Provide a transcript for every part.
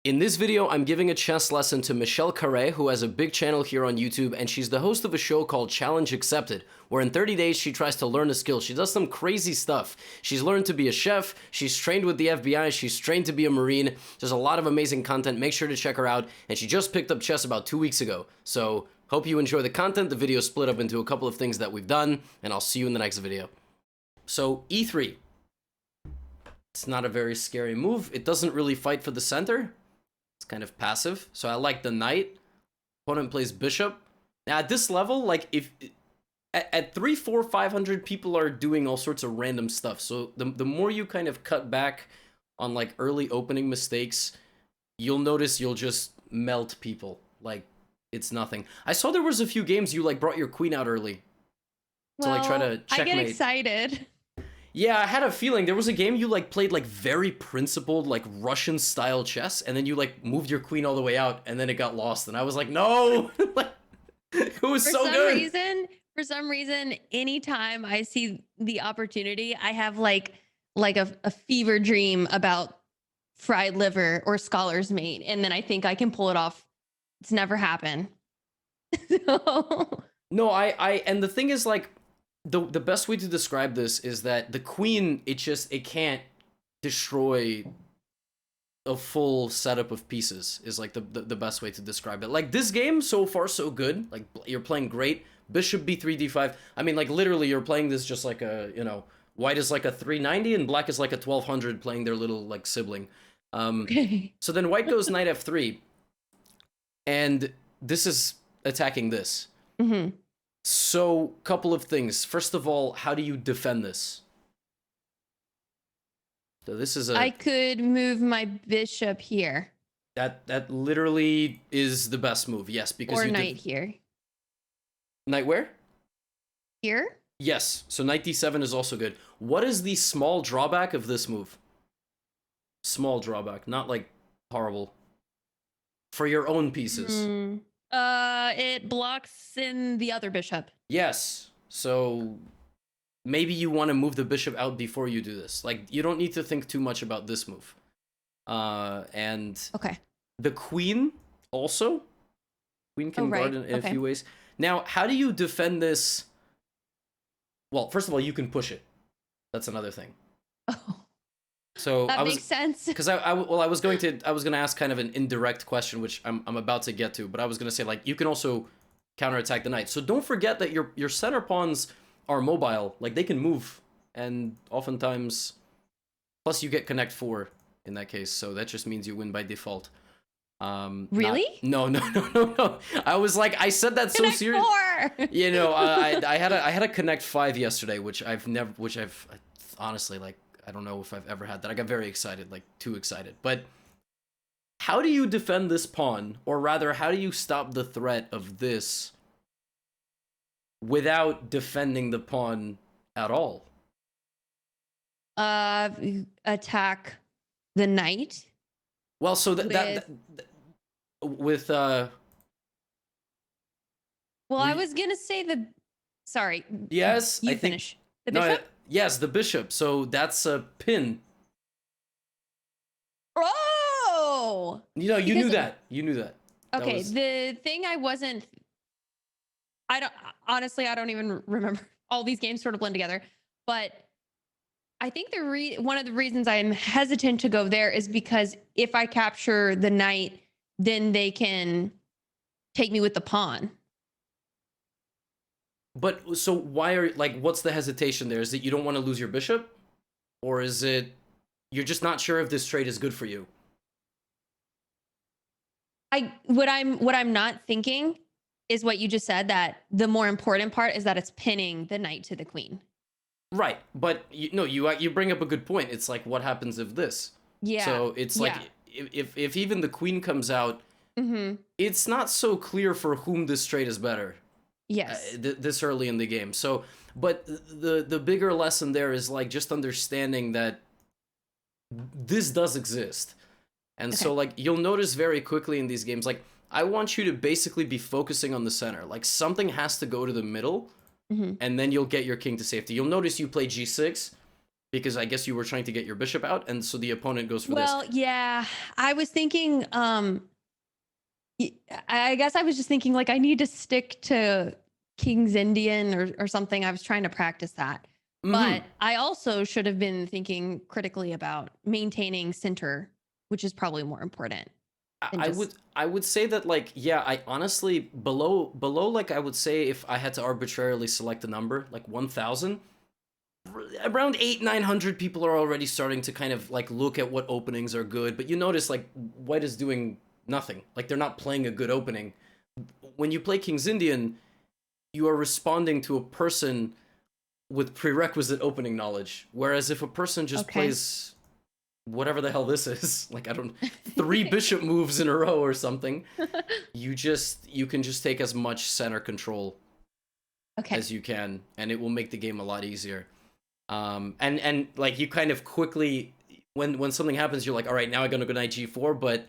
In this video, I'm giving a chess lesson to Michelle Khare, who has a big channel here on YouTube, and she's the host of a show called Challenge Accepted, where in 30 days she tries to learn a skill. She does some crazy stuff. She's learned to be a chef, she's trained with the FBI, she's trained to be a Marine. There's a lot of amazing content. Make sure to check her out, and she just picked up chess about 2 weeks ago. So, hope you enjoy the content. The video is split up into a couple of things that we've done, and I'll see you in the next video. So, e3. It's not a very scary move. It doesn't really fight for the center. It's kind of passive, so I like the knight. Opponent plays bishop. Now at this level, like if at 3, 4, 500, people are doing all sorts of random stuff. So the more you kind of cut back on like early opening mistakes, you'll notice you'll just melt people. Like it's nothing. I saw there was a few games you like brought your queen out early to like try to checkmate. I get excited. Yeah, I had a feeling there was a game you like played like very principled like Russian style chess, and then you like moved your queen all the way out, and then it got lost, and I was like, no, like, it was so good. For some reason, anytime I see the opportunity, I have like a fever dream about fried liver or scholar's mate, and then I think I can pull it off. It's never happened. No, and the thing is like. The best way to describe this is that the queen, it can't destroy a full setup of pieces is like the best way to describe it. Like this game, so far so good. Like you're playing great. Bishop b3, d5. I mean, like literally you're playing this just like a, you know, white is like a 390 and black is like a 1200 playing their little like sibling. Okay. So then white goes knight f3. And this is attacking this. Mm-hmm. So, couple of things. First of all, how do you defend this? So this is I could move my bishop here. That literally is the best move. Yes, because or knight here. Knight where? Here? Yes. So knight d7 is also good. What is the small drawback of this move? Small drawback, not like horrible. For your own pieces. It blocks in the other bishop. Yes. So maybe you want to move the bishop out before you do this. Like you don't need to think too much about this move. And okay. The queen also. Queen can guard in a few ways. Now, how do you defend this? Well, first of all, you can push it. That's another thing. Oh. So that makes sense. Because I was going to ask kind of an indirect question, which I'm about to get to, but I was going to say like you can also counterattack the knight. So don't forget that your center pawns are mobile, like they can move, and oftentimes, plus you get connect 4 in that case, so that just means you win by default. Really? No. I was like, I said that so serious. You know, I had a connect 5 yesterday, which I've honestly like. I don't know if I've ever had that. I got very excited, like too excited. But how do you defend this pawn? Or rather, how do you stop the threat of this without defending the pawn at all? Attack the knight. Well, so Well, I was going to say sorry. Yes, you finish. The bishop? No, yes, the bishop. So that's a pin. Oh! You know, you knew that. You knew that. Okay, the thing I don't even remember. All these games sort of blend together. But I think one of the reasons I'm hesitant to go there is because if I capture the knight, then they can take me with the pawn. But so why what's the hesitation there? Is it you don't want to lose your bishop? Or is it you're just not sure if this trade is good for you? What I'm not thinking is what you just said, that the more important part is that it's pinning the knight to the queen. Right. But you bring up a good point. It's like, what happens if this? Yeah. So it's like if even the queen comes out, it's not so clear for whom this trade is better. Yes. This early in the game. So, but the bigger lesson there is like just understanding that this does exist. And so like you'll notice very quickly in these games, like I want you to basically be focusing on the center. Like something has to go to the middle and then you'll get your king to safety. You'll notice you play g6 Because I guess you were trying to get your bishop out, and so the opponent goes for this. Well, yeah, I was thinking, I guess I was just thinking like I need to stick to King's Indian or something. I was trying to practice that. Mm-hmm. But I also should have been thinking critically about maintaining center, which is probably more important than just I would say that, like, yeah, I honestly, below, like, I would say, if I had to arbitrarily select a number, like 1,000, around 900 people are already starting to kind of like look at what openings are good. But you notice, like, white is doing nothing. Like, they're not playing a good opening. When you play King's Indian, you are responding to a person with prerequisite opening knowledge. Whereas if a person just okay. plays whatever the hell this is, like, I don't, 3 bishop moves in a row or something, you can just take as much center control Okay. as you can, and it will make the game a lot easier. And like, you kind of quickly, when something happens, you're like, all right, now I'm gonna go knight g4, but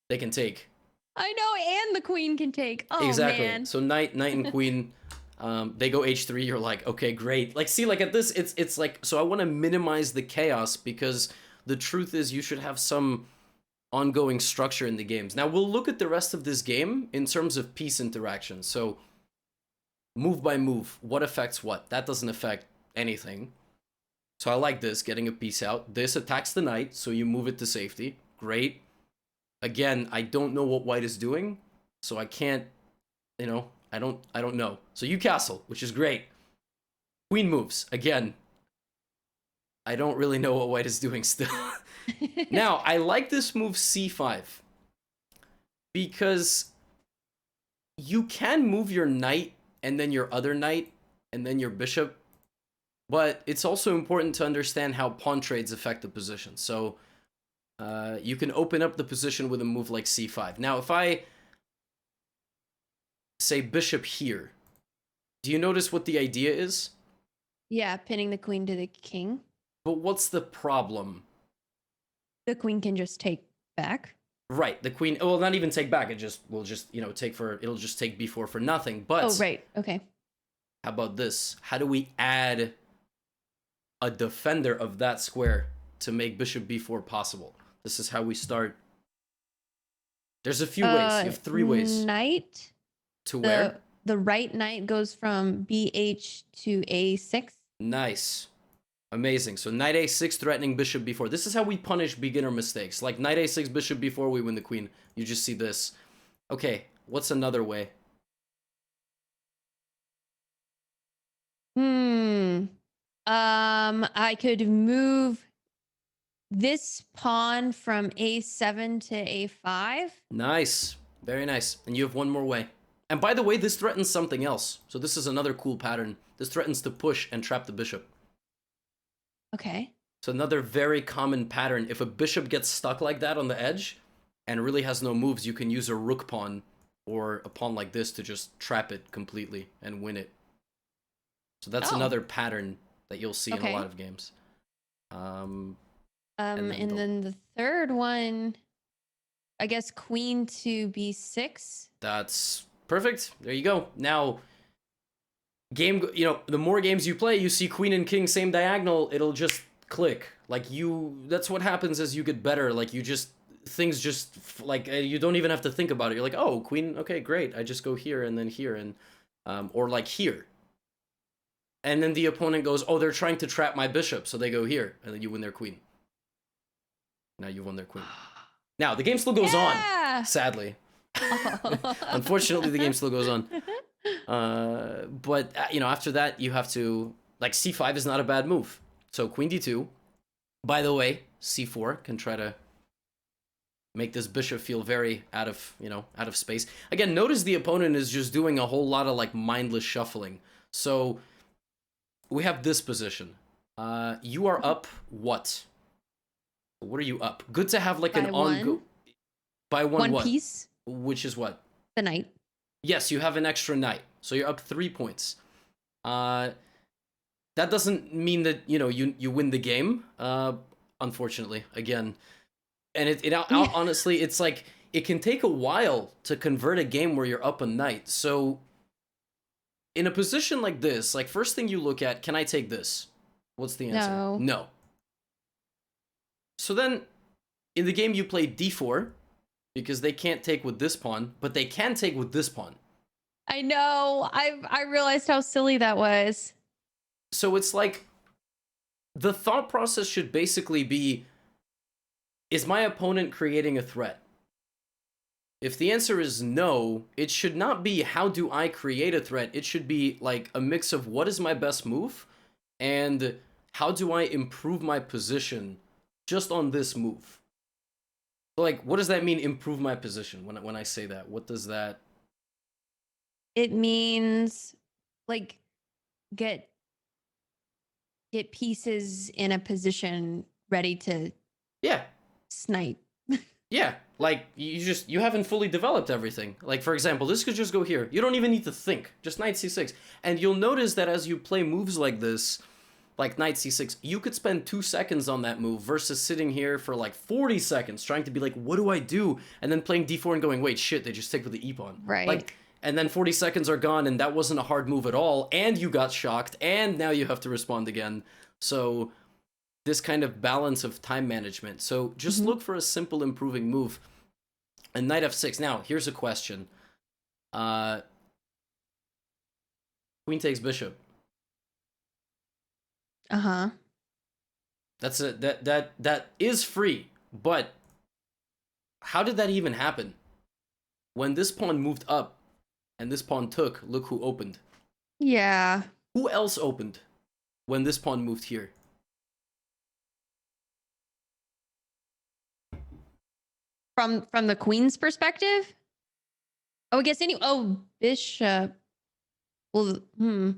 they can take. I know, and the queen can take. Oh Exactly. man. So knight and queen, they go h3. You're like, okay, great. Like, see, like at this, it's like, so I want to minimize the chaos, because the truth is you should have some ongoing structure in the games. Now we'll look at the rest of this game in terms of piece interaction. So move by move, what affects what? That doesn't affect anything. So I like this, getting a piece out. This attacks the knight, so you move it to safety. Great. Again, I don't know what white is doing, so I can't, you know, I don't know. So you castle, which is great. Queen moves. Again, I don't really know what white is doing still. Now, I like this move c5, because you can move your knight and then your other knight and then your bishop, but it's also important to understand how pawn trades affect the position. So you can open up the position with a move like c5. Now, if I say bishop here, do you notice what the idea is? Yeah, pinning the queen to the king. But what's the problem? The queen can just take back. Right, the queen, well, not even take back, will just, you know, it'll just take b4 for nothing. But Oh, right. Okay. how about this? How do we add a defender of that square to make bishop b4 possible? This is how we start. There's a few ways. You have 3 ways. Knight. To where? The right knight goes from bh to a6. Nice. Amazing. So knight a6 threatening bishop b4. This is how we punish beginner mistakes. Like knight a6, bishop b4, we win the queen. You just see this. Okay, what's another way? I could move this pawn from a7 to a5. Nice. Very nice. And you have one more way. And by the way, this threatens something else. So this is another cool pattern. This threatens to push and trap the bishop. Okay. So another very common pattern. If a bishop gets stuck like that on the edge and really has no moves, you can use a rook pawn or a pawn like this to just trap it completely and win it. So that's another pattern that you'll see in a lot of games. And then the third one, I guess queen to b6. That's perfect. There you go. Now, the more games you play, you see queen and king same diagonal, it'll just click. Like that's what happens as you get better. Like things just, like, you don't even have to think about it. You're like, oh, queen, okay, great. I just go here and then here, and or like here. And then the opponent goes, oh, they're trying to trap my bishop, so they go here, and then you win their queen. Now you won their queen. Now, the game still goes on, sadly. Unfortunately, the game still goes on. But, after that, you have to, like, c5 is not a bad move. So queen d2. By the way, c4 can try to make this bishop feel very out of space. Again, notice the opponent is just doing a whole lot of, like, mindless shuffling. So we have this position. You are up what? What are you up? Good to have, like, by an on-go. By one what? Piece. Which is what? The knight. Yes, you have an extra knight. So you're up 3 points. That doesn't mean that, you win the game, unfortunately, again. And honestly, it's like, it can take a while to convert a game where you're up a knight. So in a position like this, like, first thing you look at, can I take this? What's the answer? No. No. So then, in the game you play d4, because they can't take with this pawn, but they can take with this pawn. I know. I realized how silly that was. So it's like, the thought process should basically be, is my opponent creating a threat? If the answer is no, it should not be how do I create a threat. It should be like a mix of what is my best move and how do I improve my position just on this move. Like, what does that mean, improve my position, when I say that? What does that... It means like get pieces in a position ready to Yeah. snipe. Yeah, like, you haven't fully developed everything. Like, for example, this could just go here. You don't even need to think. Just knight c6. And you'll notice that as you play moves like this, like knight c6, you could spend 2 seconds on that move versus sitting here for like 40 seconds trying to be like, what do I do? And then playing d4 and going, wait, shit, they just take with the e-pawn. Right. Like, and then 40 seconds are gone and that wasn't a hard move at all, and you got shocked, and now you have to respond again. So... this kind of balance of time management. So just look for a simple improving move. And knight f6. Now, here's a question. Queen takes bishop. Uh-huh. That's a that is free, but how did that even happen? When this pawn moved up and this pawn took, look who opened. Yeah. Who else opened when this pawn moved here? From the queen's perspective? Oh, I guess bishop. Well, You're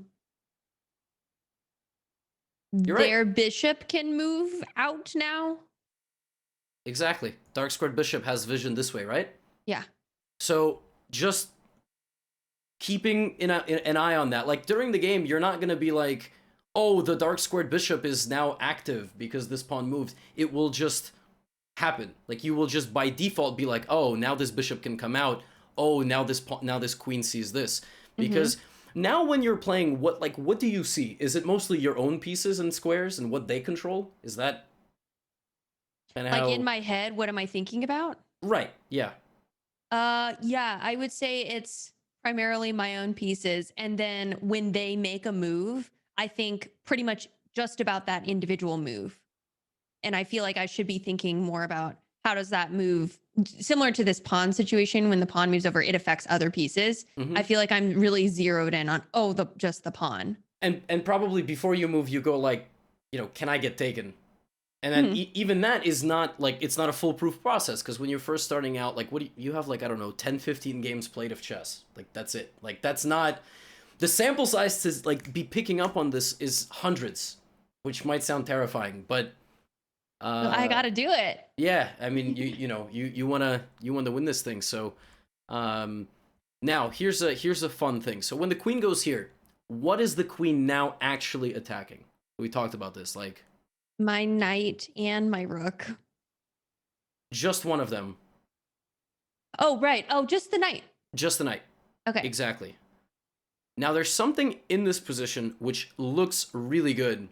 Their right. bishop can move out now? Exactly. Dark squared bishop has vision this way, right? Yeah. So just keeping an eye on that. Like, during the game, you're not going to be like, oh, the dark squared bishop is now active because this pawn moved. It will just happen. Like, you will just by default be like, oh, now this bishop can come out. Oh, now this queen sees this. Because now when you're playing, what do you see? Is it mostly your own pieces and squares and what they control? Is that kind of Like, in my head, what am I thinking about? Right, yeah. Yeah, I would say it's primarily my own pieces. And then when they make a move, I think pretty much just about that individual move. And I feel like I should be thinking more about how does that move, similar to this pawn situation, when the pawn moves over, it affects other pieces. I feel like I'm really zeroed in on, just the pawn. And probably before you move, you go like, can I get taken? And then even that is not, like, it's not a foolproof process, because when you're first starting out, like, you have, like, I don't know, 10, 15 games played of chess. Like, that's it. Like, that's not... The sample size to, like, be picking up on this is hundreds, which might sound terrifying, but... I gotta do it. Yeah, I mean, you wanna win this thing, so... Now, here's a fun thing. So when the queen goes here, what is the queen now actually attacking? We talked about this, like... My knight and my rook. Just one of them. Oh, right. Oh, just the knight. Just the knight. Okay. Exactly. Now, there's something in this position which looks really good.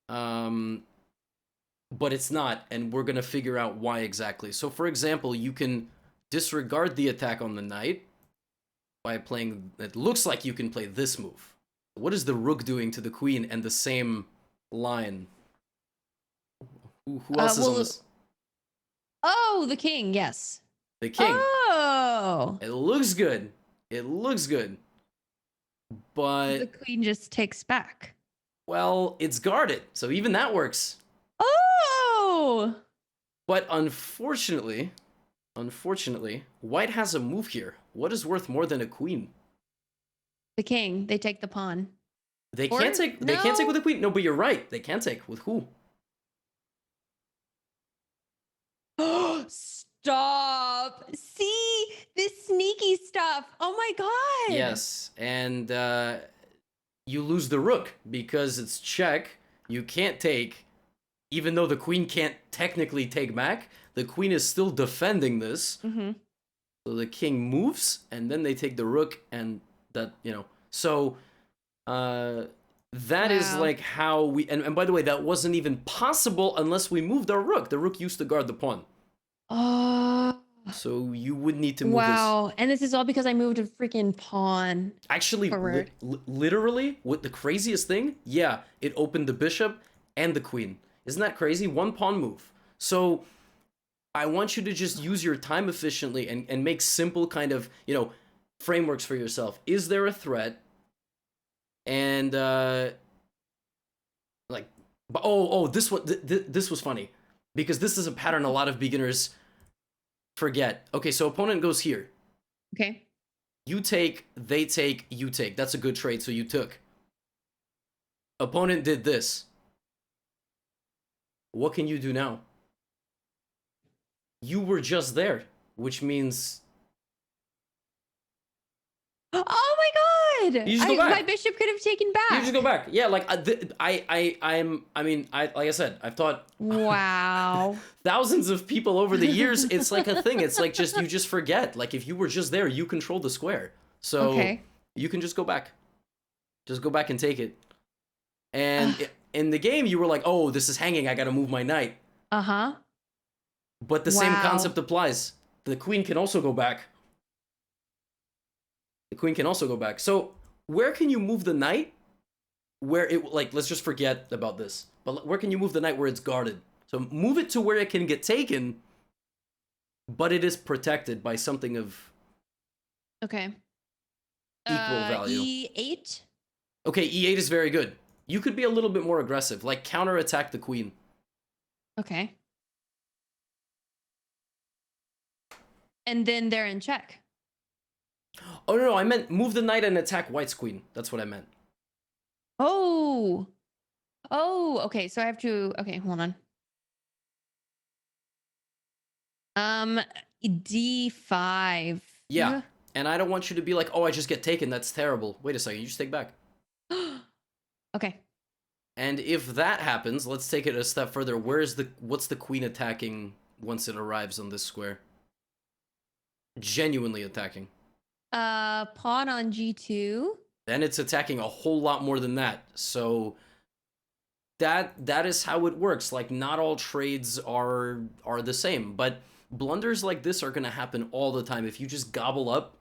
But it's not, and we're going to figure out why exactly. So, for example, you can disregard the attack on the knight by playing... It looks like you can play this move. What is the rook doing to the queen and the same line? Who else is on this? Oh, the king, yes. The king. Oh. It looks good. It looks good. But... The queen just takes back. Well, it's guarded, so even that works. Oh! But unfortunately, white has a move here. What is worth more than a queen? The king. They take the pawn. They can't take with a queen. No, but you're right. They can take with who? Stop. See this sneaky stuff. Oh my god. Yes, and you lose the rook because it's check. You can't take, even though the queen can't technically take back. The queen is still defending this. So the king moves, and then they take the rook, and that, So That is Wow. like how we, and by the way, that wasn't even possible unless we moved our rook. The rook used to guard the pawn. Oh, So you would need to move this. wow. And this is all because I moved a freaking pawn Actually, forward. literally, what the craziest thing? Yeah, it opened the bishop and the queen. Isn't that crazy? One pawn move. So I want you to just use your time efficiently and make simple kind of, frameworks for yourself. Is there a threat? And like, this was funny because this is a pattern a lot of beginners forget. Okay, so opponent goes here. Okay. You take, they take, you take. That's a good trade, so you took. Opponent did this. What can you do now? You were just there, which means Oh my god! you just go back. My bishop could have taken back. You just go back. Yeah, like like I said, I've taught Wow. thousands of people over the years. It's like a thing. It's like you just forget. Like if you were just there, you control the square, so Okay. you can just go back. Just go back and take it. And in the game, you were like, "Oh, this is hanging. I got to move my knight." Uh-huh. But the same Wow. concept applies. The queen can also go back. The queen can also go back. So where can you move the knight? Where it, like, let's just forget about this. But where can you move the knight where it's guarded? So move it to where it can get taken, but it is protected by something of Okay. equal value. E8? Okay, e8 is very good. You could be a little bit more aggressive, like counterattack the queen. Okay. And then they're in check. Oh no, I meant move the knight and attack white's queen. That's what I meant. Oh. Oh, okay. So I have to, okay, hold on. D5. Yeah, and I don't want you to be like, oh, I just get taken. That's terrible. Wait a second, you just take back. Okay. And if that happens, let's take it a step further. What's the queen attacking once it arrives on this square? Genuinely attacking. Pawn on G2. Then it's attacking a whole lot more than that. So that is how it works. Like not all trades are the same, but blunders like this are going to happen all the time if you just gobble up.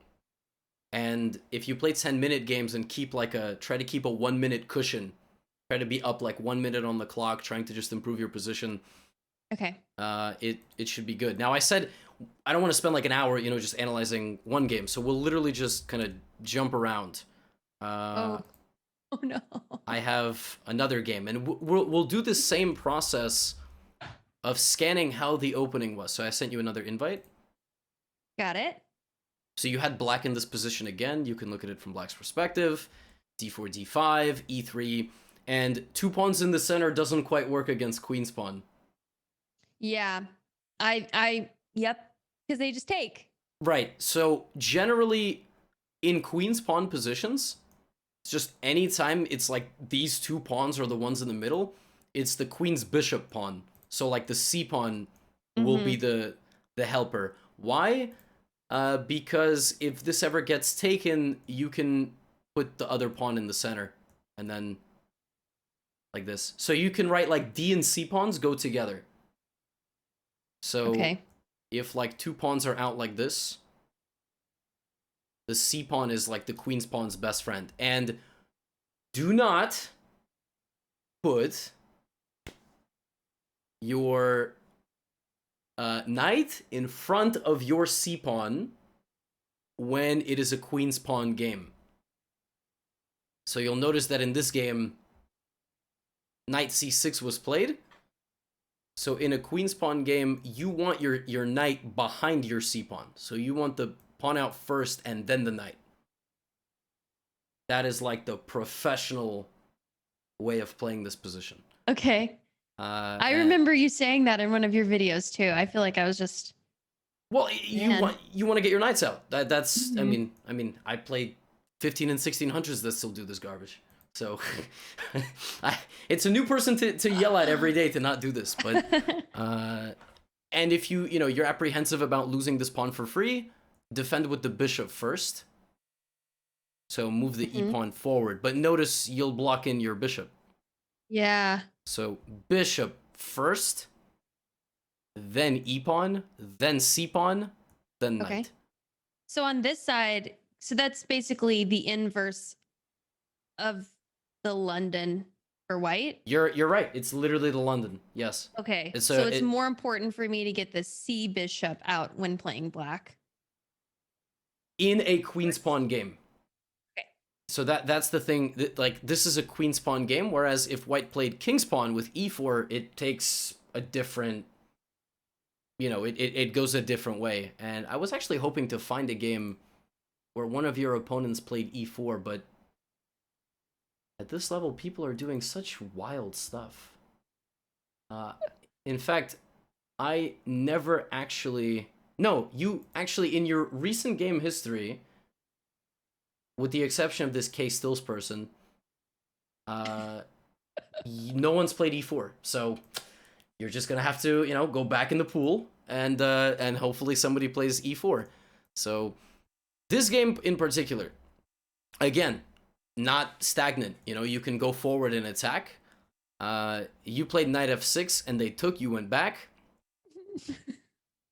And if you play 10-minute games and try to keep a 1-minute cushion, try to be up like 1 minute on the clock, trying to just improve your position. Okay. It should be good. Now I said I don't want to spend like an hour, just analyzing one game. So we'll literally just kind of jump around. Oh no. I have another game, and we'll do the same process of scanning how the opening was. So I sent you another invite. Got it. So you had black in this position again. You can look at it from black's perspective. D4, D5, E3, and 2 pawns in the center doesn't quite work against queen's pawn. Yeah. Yep. Because they just take. Right. So generally, in queen's pawn positions, it's just anytime it's like these 2 pawns are the ones in the middle, it's the queen's bishop pawn. So like the c pawn will be the helper. Why? Because if this ever gets taken, you can put the other pawn in the center, and then like this. So you can write like d and c pawns go together. So Okay. if like 2 pawns are out like this, the c pawn is like the queen's pawn's best friend. And do not put your knight in front of your c pawn when it is a queen's pawn game. So you'll notice that in this game, knight c6 was played. So in a queen's pawn game, you want your knight behind your c pawn. So you want the pawn out first and then the knight. That is like the professional way of playing this position. Okay. I remember you saying that in one of your videos too. I feel like I was just. Well, you want to get your knights out. That's Mhm. I mean I played 15 and 1600s that still do this garbage. So it's a new person to yell at every day to not do this. But and if you're apprehensive about losing this pawn for free, defend with the bishop first. So move the Mhm. e-pawn forward. But notice you'll block in your bishop. Yeah. So bishop first, then e-pawn, then c-pawn, then Okay. knight. So on this side, so that's basically the inverse of the London for white. You're right. It's literally the London. Yes. Okay. It's So it's it more important for me to get the C bishop out when playing black. in a queen's pawn game. Okay. So that's the thing. That, like, this is a queen's pawn game, whereas if white played king's pawn with e4, it takes a different, it goes a different way. And I was actually hoping to find a game where one of your opponents played e4, but at this level, people are doing such wild stuff. In fact, I never actually... No, you actually, in your recent game history, with the exception of this K Stills person, no one's played e4. So you're just gonna have to, go back in the pool and hopefully somebody plays e4. So this game in particular, again, not stagnant. You can go forward and attack. You played knight f6 and they took, you went back.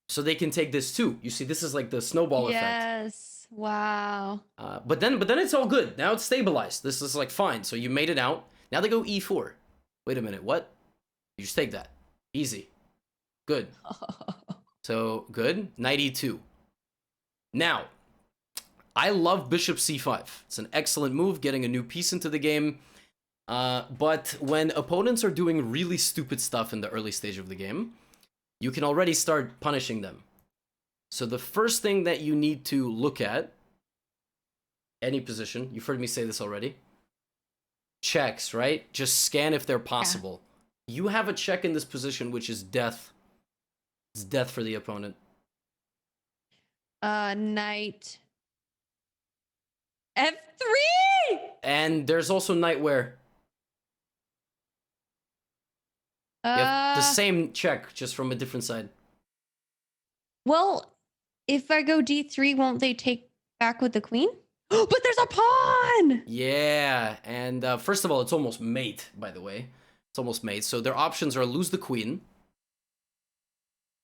So they can take this too. You see, this is like the snowball effect. Yes. Wow. But then it's all good. Now it's stabilized. This is like fine. So you made it out. Now they go e4. Wait a minute. What? You just take that. Easy. Good. So good. Knight e2. Now, I love bishop c5. It's an excellent move, getting a new piece into the game. But when opponents are doing really stupid stuff in the early stage of the game, you can already start punishing them. So the first thing that you need to look at, any position, you've heard me say this already, checks, right? Just scan if they're possible. Yeah. You have a check in this position, which is death. It's death for the opponent. Knight f3! And there's also knight where? You have the same check, just from a different side. Well, if I go d3, won't they take back with the queen? But there's a pawn! Yeah, and first of all, it's almost mate, by the way. It's almost mate. So their options are lose the queen.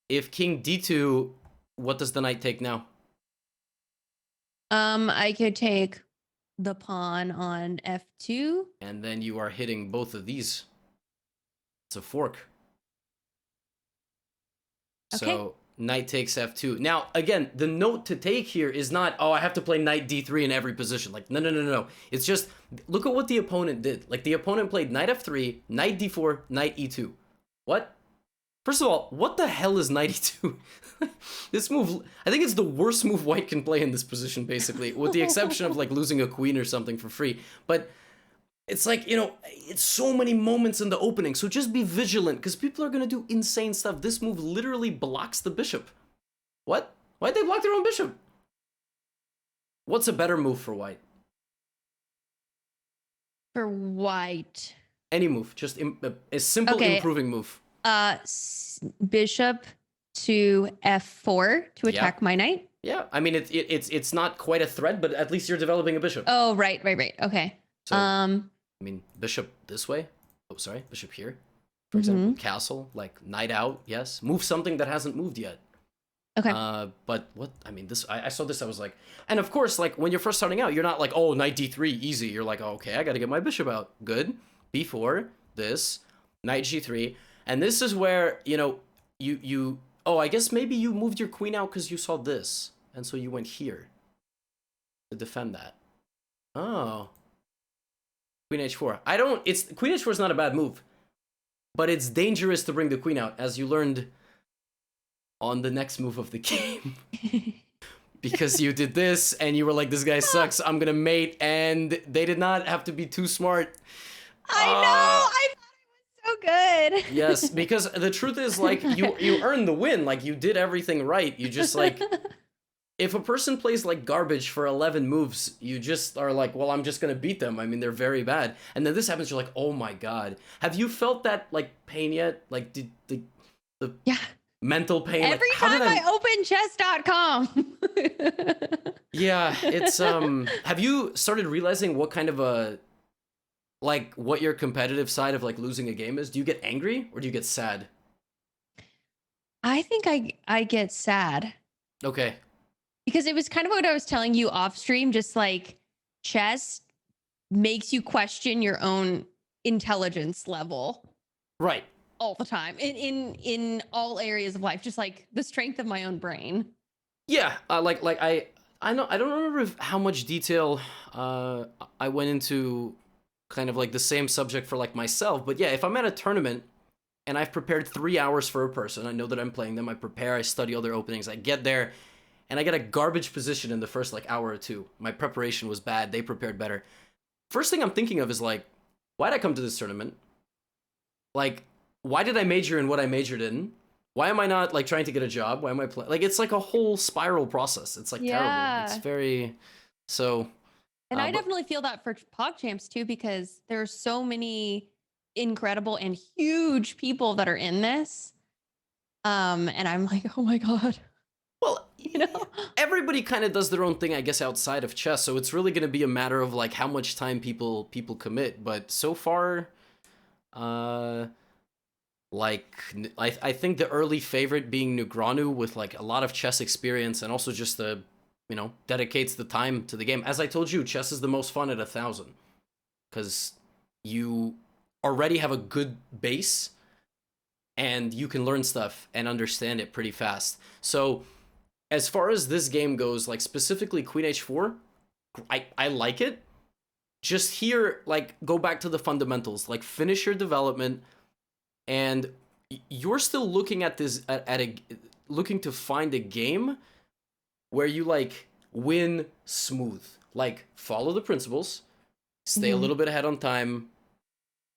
If king d2, what does the knight take now? I could take the pawn on f2. And then you are hitting both of these. It's a fork. Okay. So knight takes f2. Now, again, the note to take here is not, oh, I have to play knight d3 in every position. Like, no. It's just, look at what the opponent did. Like, the opponent played knight f3, knight d4, knight e2. What? First of all, what the hell is knight e2? This move, I think it's the worst move white can play in this position, basically, with the exception of, like, losing a queen or something for free. But it's like, it's so many moments in the opening, so just be vigilant, because people are going to do insane stuff. This move literally blocks the bishop. What? Why'd they block their own bishop? What's a better move for white? For white. Any move, just a simple improving move. Bishop to f4 to attack my knight. Yeah, I mean, it's not quite a threat, but at least you're developing a bishop. Oh, right. Okay. So, I mean, bishop this way. Oh, sorry, bishop here. For example, castle, like knight out, yes. Move something that hasn't moved yet. Okay. But what, I mean, I saw this, I was like, and of course, like, when you're first starting out, you're not like, oh, knight d3, easy. You're like, oh, okay, I gotta get my bishop out. Good. b4, this, knight g3. And this is where, oh, I guess maybe you moved your queen out because you saw this. And so you went here to defend that. Oh. Queen h4. Queen h4 is not a bad move. But it's dangerous to bring the queen out, as you learned on the next move of the game. Because you did this, and you were like, this guy sucks, I'm gonna mate, and they did not have to be too smart. I know! I thought it was so good! Yes, because the truth is, like, you earned the win, like, you did everything right, you just, like... If a person plays, like, garbage for 11 moves, you just are like, well, I'm just gonna beat them. I mean, they're very bad. And then this happens, you're like, oh my god. Have you felt that, like, pain yet? Like, the mental pain? Every like, time I open chess.com. Yeah, it's have you started realizing what kind of a like what your competitive side of like losing a game is? Do you get angry or do you get sad? I think I get sad Okay. because it was kind of what I was telling you off stream. Just like chess makes you question your own intelligence level Right. all the time in all areas of life. Just like the strength of my own brain. Yeah, like I know I don't remember how much detail I went into kind of like the same subject for like myself, but yeah, if I'm at a tournament and I've prepared 3 hours for a person, I know that I'm playing them, I prepare, I study all their openings, I get there, and I get a garbage position in the first like hour or two. My preparation was bad, they prepared better. First thing I'm thinking of is like, why'd I come to this tournament? Like, why did I major in what I majored in? Why am I not like trying to get a job? Why am I playing? Like, it's like a whole spiral process. It's like terrible. It's Yeah. very so. And I But definitely feel that for PogChamps too, because there's so many incredible and huge people that are in this. And I'm like, oh my God, well, you know? everybody kind of does their own thing, I guess, outside of chess. So it's really going to be a matter of like how much time people commit. But so far, uh, like I think the early favorite being Nugranu with like a lot of chess experience and also just the dedicates the time to the game. As I told you, chess is the most fun at 1,000 because you already have a good base and you can learn stuff and understand it pretty fast. So as far as this game goes, like specifically Queen H4, I like it. Just here, like go back to the fundamentals, like finish your development, and you're still looking at this at a looking to find a game where you like win smooth, like follow the principles, stay a Mhm. little bit ahead on time,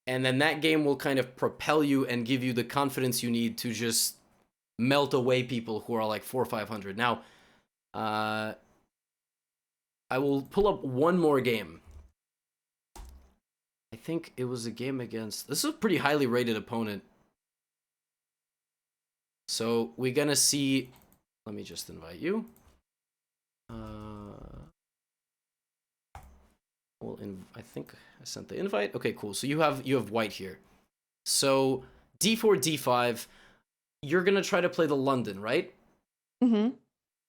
and then that game will kind of propel you and give you the confidence you need to just melt away people who are like 400 or 500. Now, I will pull up one more game. I think it was a game against. This is a pretty highly rated opponent. So we're gonna see. Let me just invite you. Well, I think I sent the invite. Okay, cool. So you have white here. So d4, d5. You're gonna try to play the London, right? Mm-hmm.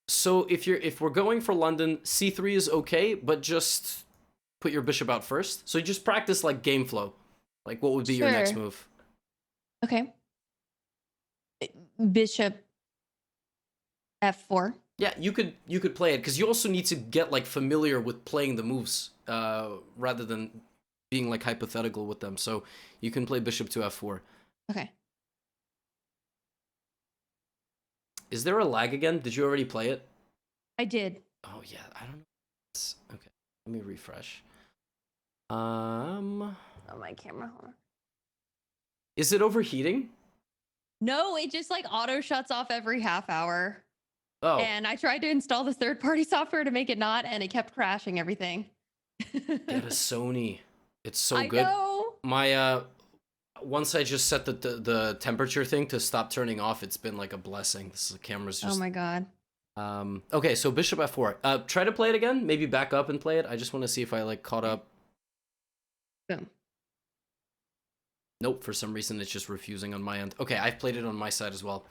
So if we're going for London, c3 is okay, but just put your bishop out first. So you just practice like game flow. Like what would be your next Sure. move? Okay. Bishop F4. Yeah, you could play it because you also need to get like familiar with playing the moves rather than being like hypothetical with them. So you can play bishop to f4. Okay. Is there a lag again? Did you already play it? I did. Oh yeah, I don't know. Okay, let me refresh. Oh, my camera. Hold on. Is it overheating? No, it just like auto shuts off every half hour. Oh, And I tried to install this third-party software to make it not, and it kept crashing everything. get a Sony. It's so I good. know. My once I just set the temperature thing to stop turning off, it's been like a blessing. This camera's just. Oh my God. Okay, so bishop f4. Try to play it again. Maybe back up and play it. I just want to see if I like caught up. Boom. Nope, for some reason it's just refusing on my end. Okay, I've played it on my side as well.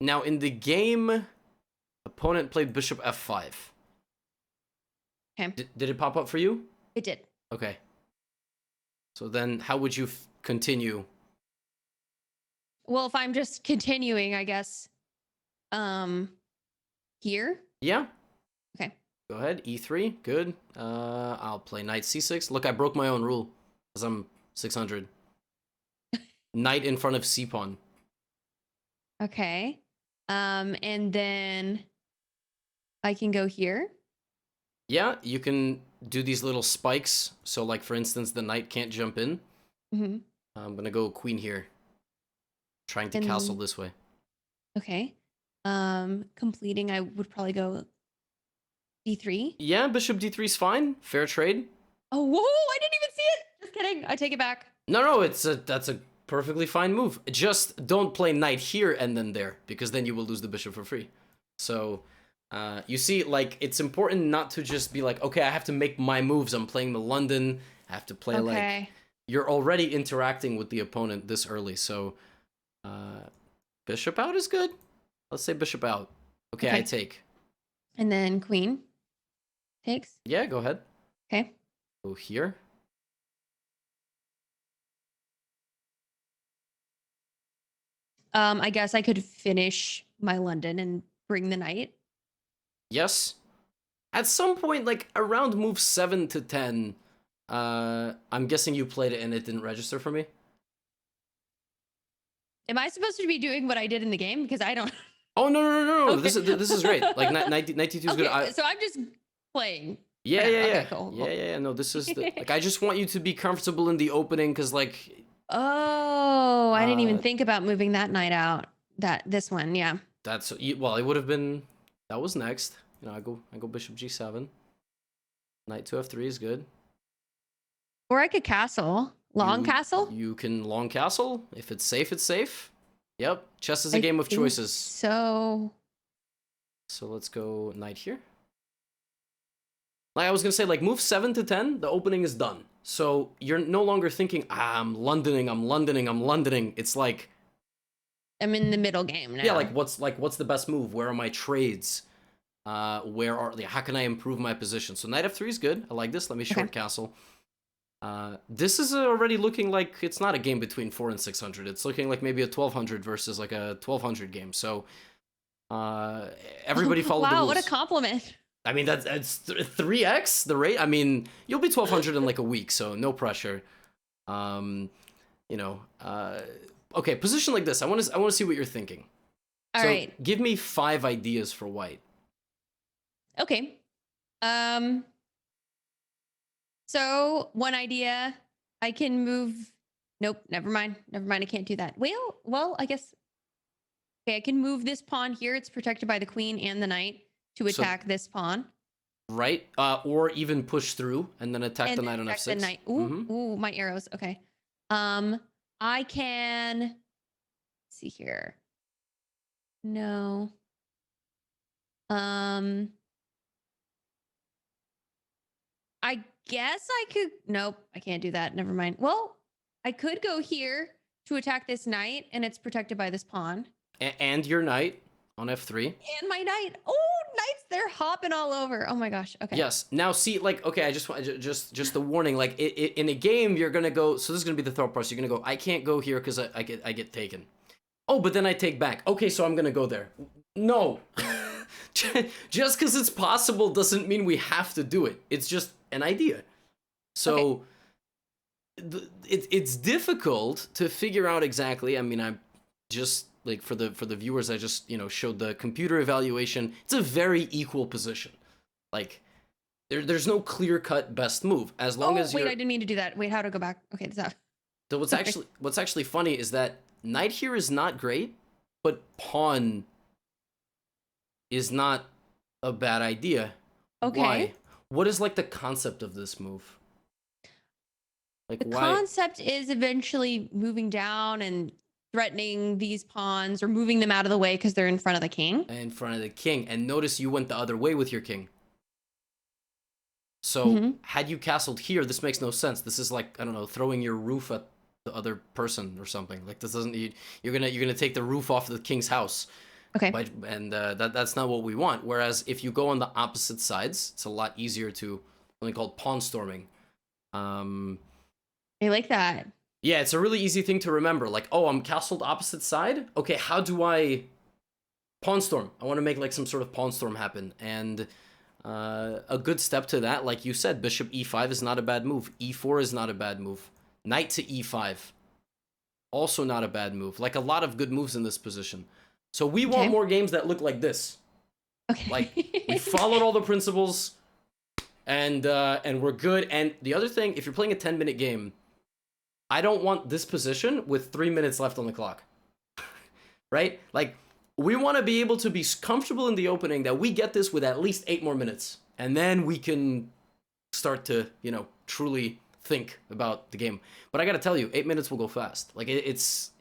Now in the game, opponent played bishop f5. Okay. Did it pop up for you? It did. Okay. So then how would you continue? Well, if I'm just continuing, I guess. Here. Yeah, Okay. go ahead. e3, good. I'll play knight c6. Look, I broke my own rule because I'm 600. Knight in front of c pawn. Okay. And then I can go here. Yeah, you can do these little spikes. So like, for instance, the knight can't jump in. Mm-hmm. I'm going to go queen here. Trying to And- castle this way. Okay. Completing, I would probably go d3. Yeah, bishop d3 is fine. Fair trade. Oh, whoa! I didn't even see it. Just kidding. I take it back. No, that's a perfectly fine move. Just don't play knight here and then there, because then you will lose the bishop for free. So You see, like, it's important not to just be like, okay, I have to make my moves. I'm playing the London. I have to play like Okay. you're already interacting with the opponent this early. So, bishop out is good. Let's say bishop out. Okay, I Okay. take. And then queen takes. Yeah, go ahead. Okay. Go here. I guess I could finish my London and bring the knight. Yes. At some point, like around move 7 to 10, I'm guessing you played it and it didn't register for me. Am I supposed to be doing what I did in the game? Because I don't. Oh no! Okay. This is great. Like 92 is good. Okay, so I'm just playing. Yeah, for now. yeah, yeah. Okay, cool. Yeah. No, this is the, like I just want you to be comfortable in the opening because like Oh, I didn't even uh think about moving that knight out. This one, yeah. that's well, it would have been that was next. You know, I go bishop g7. Knight to f3 is good. Or I could castle. Long castle? You can long castle. If it's safe, it's safe. Yep. Chess is a I game of think choices. So So let's go knight here. Like I was gonna say, like move 7 to 10, the opening is done. So you're no longer thinking, I'm Londoning. It's like, I'm in the middle game now. yeah, like what's the best move? Where are my trades? How can I improve my position? So knight f3 is good. I like this. Let me short castle. This is already looking like it's not a game between 4 and 600. It's looking like maybe a 1200 versus like a 1200 game. So everybody followed the wow, rules. what a compliment. I mean, that's 3x the rate. I mean, you'll be 1200 in like a week, so no pressure. You know, okay, position like this. I want to see what you're thinking. All right. Give me 5 ideas for white. Okay. So one idea, I can move. Nope, never mind. I can't do that. Well, I guess. Okay, I can move this pawn here. It's protected by the queen and the knight to attack this pawn. Right, or even push through and then attack the knight on f6. The knight. Ooh, my arrows. Okay. I can. Let's see here. No. I guess I could. Nope, I can't do that. Never mind. Well, I could go here to attack this knight, and it's protected by this pawn. And your knight on f3. And my knight. Oh, knights! They're hopping all over. Oh my gosh. Okay. Yes. Now see, like, okay, I just want just the warning. Like, in a game, you're gonna go. So this is gonna be the thought process. You're gonna go. I can't go here because I get taken. Oh, but then I take back. Okay, so I'm gonna go there. No. Just because it's possible doesn't mean we have to do it. It's just an idea. So it's difficult to figure out exactly. I mean, I'm just like for the viewers, I just showed the computer evaluation. It's a very equal position. Like there's no clear cut best move as long as wait, I didn't mean to do that. Wait, how to go back? Okay, this out. So what's actually funny is that knight here is not great, but pawn is not a bad idea. Okay. Why? What is like the concept of this move? Like The why? concept is eventually moving down and threatening these pawns or moving them out of the way because they're in front of the king. In front of the king. And notice you went the other way with your king. So had you castled here, this makes no sense. This is like, I don't know, throwing your roof at the other person or something. Like this doesn't. You're gonna take the roof off the king's house. Okay. And that's not what we want. Whereas if you go on the opposite sides, it's a lot easier to something called pawn storming. I like that. Yeah, it's a really easy thing to remember. Like, oh, I'm castled opposite side. Okay, how do I pawn storm? I want to make like some sort of pawn storm happen. And a good step to that, like you said, bishop e5 is not a bad move. E4 is not a bad move. Knight to e5, also not a bad move. Like a lot of good moves in this position. So we want more games that look like this. Okay. Like we followed all the principles, and we're good. And the other thing, if you're playing a 10-minute game, I don't want this position with 3 minutes left on the clock. Right? Like we want to be able to be comfortable in the opening that we get this with at least 8 more minutes, and then we can start to truly think about the game. But I gotta tell you, 8 minutes will go fast. Like it's.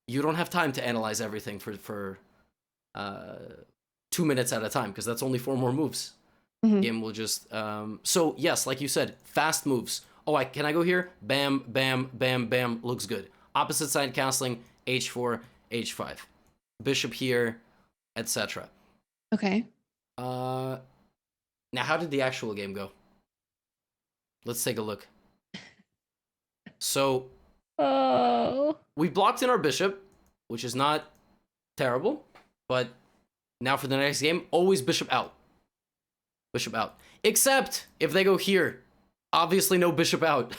You don't have time to analyze everything for 2 minutes at a time, because that's only 4 more moves. Mhm. Game will just so yes, like you said, fast moves. Oh, can I go here? Bam, bam, bam, bam. Looks good. Opposite side castling, h4, h5, bishop here, etc. Okay. Now how did the actual game go? Let's take a look. So Oh. we blocked in our bishop, which is not terrible, but now for the next game, always bishop out. Bishop out. Except if they go here. Obviously no bishop out.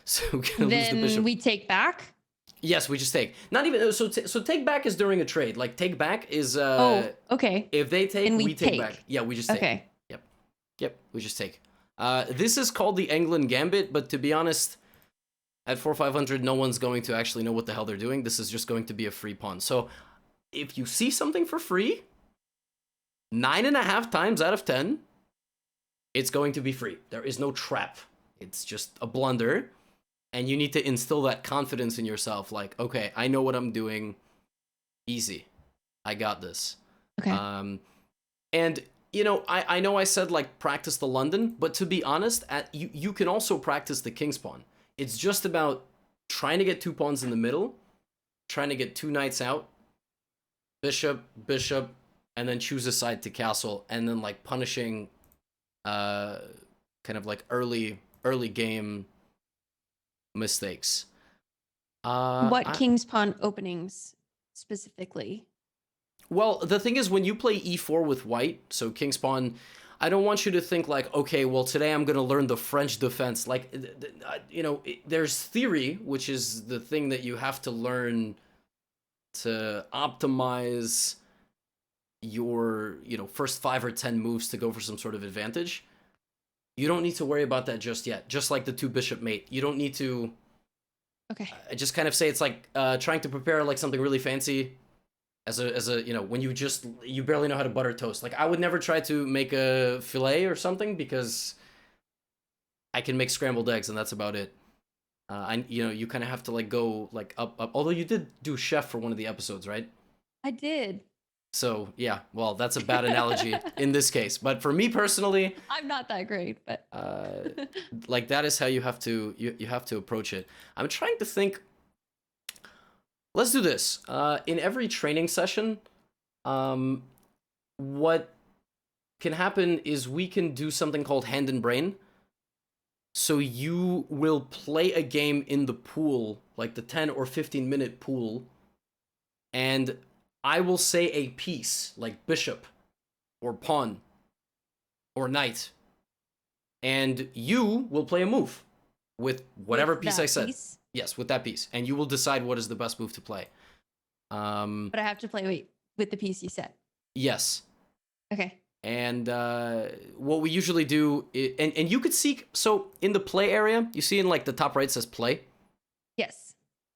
So we're gonna lose the bishop. Then we take back? Yes, we just take. Not even so take back is during a trade. Like take back is Oh, okay. if they take, And we take take. back. Yeah, we just take. Okay. Yep, we just take. This is called the England Gambit, but to be honest, at 4,500, no one's going to actually know what the hell they're doing. This is just going to be a free pawn. So if you see something for free, 9.5 times out of 10, it's going to be free. There is no trap. It's just a blunder. And you need to instill that confidence in yourself. Like, okay, I know what I'm doing. Easy. I got this. Okay. And, you know, I know I said, like, practice the London. But to be honest, you can also practice the King's Pawn. It's just about trying to get 2 pawns in the middle. Trying to get 2 knights out. Bishop, bishop. And then choose a side to castle. And then, like, punishing kind of like early game mistakes. What King's Pawn openings specifically? Well, the thing is, when you play e4 with white, so King's Pawn, I don't want you to think like, okay, well, today I'm going to learn the French defense. Like, you know, there's theory, which is the thing that you have to learn to optimize your, you know, first 5 or 10 moves to go for some sort of advantage. You don't need to worry about that just yet. Just like the 2 bishop mate. You don't need to... Okay. I just kind of say it's like trying to prepare like something really fancy as a you know, when you barely know how to butter toast. Like, I would never try to make a filet or something because I can make scrambled eggs and that's about it. You know, you kind of have to like go like up. Although you did do chef for one of the episodes, right? I did. So yeah, well, that's a bad analogy in this case. But for me personally, I'm not that great, but like that is how you have to you have to approach it. I'm trying to think. Let's do this. In every training session, what can happen is we can do something called hand and brain. So you will play a game in the pool, like the 10 or 15 minute pool, and I will say a piece, like bishop, or pawn, or knight, and you will play a move with whatever piece I said. Yes, with that piece, and you will decide what is the best move to play. But I have to play with the piece you said. Yes. Okay. And what we usually do, and you could seek, so in the play area, you see in like the top right says play. Yes.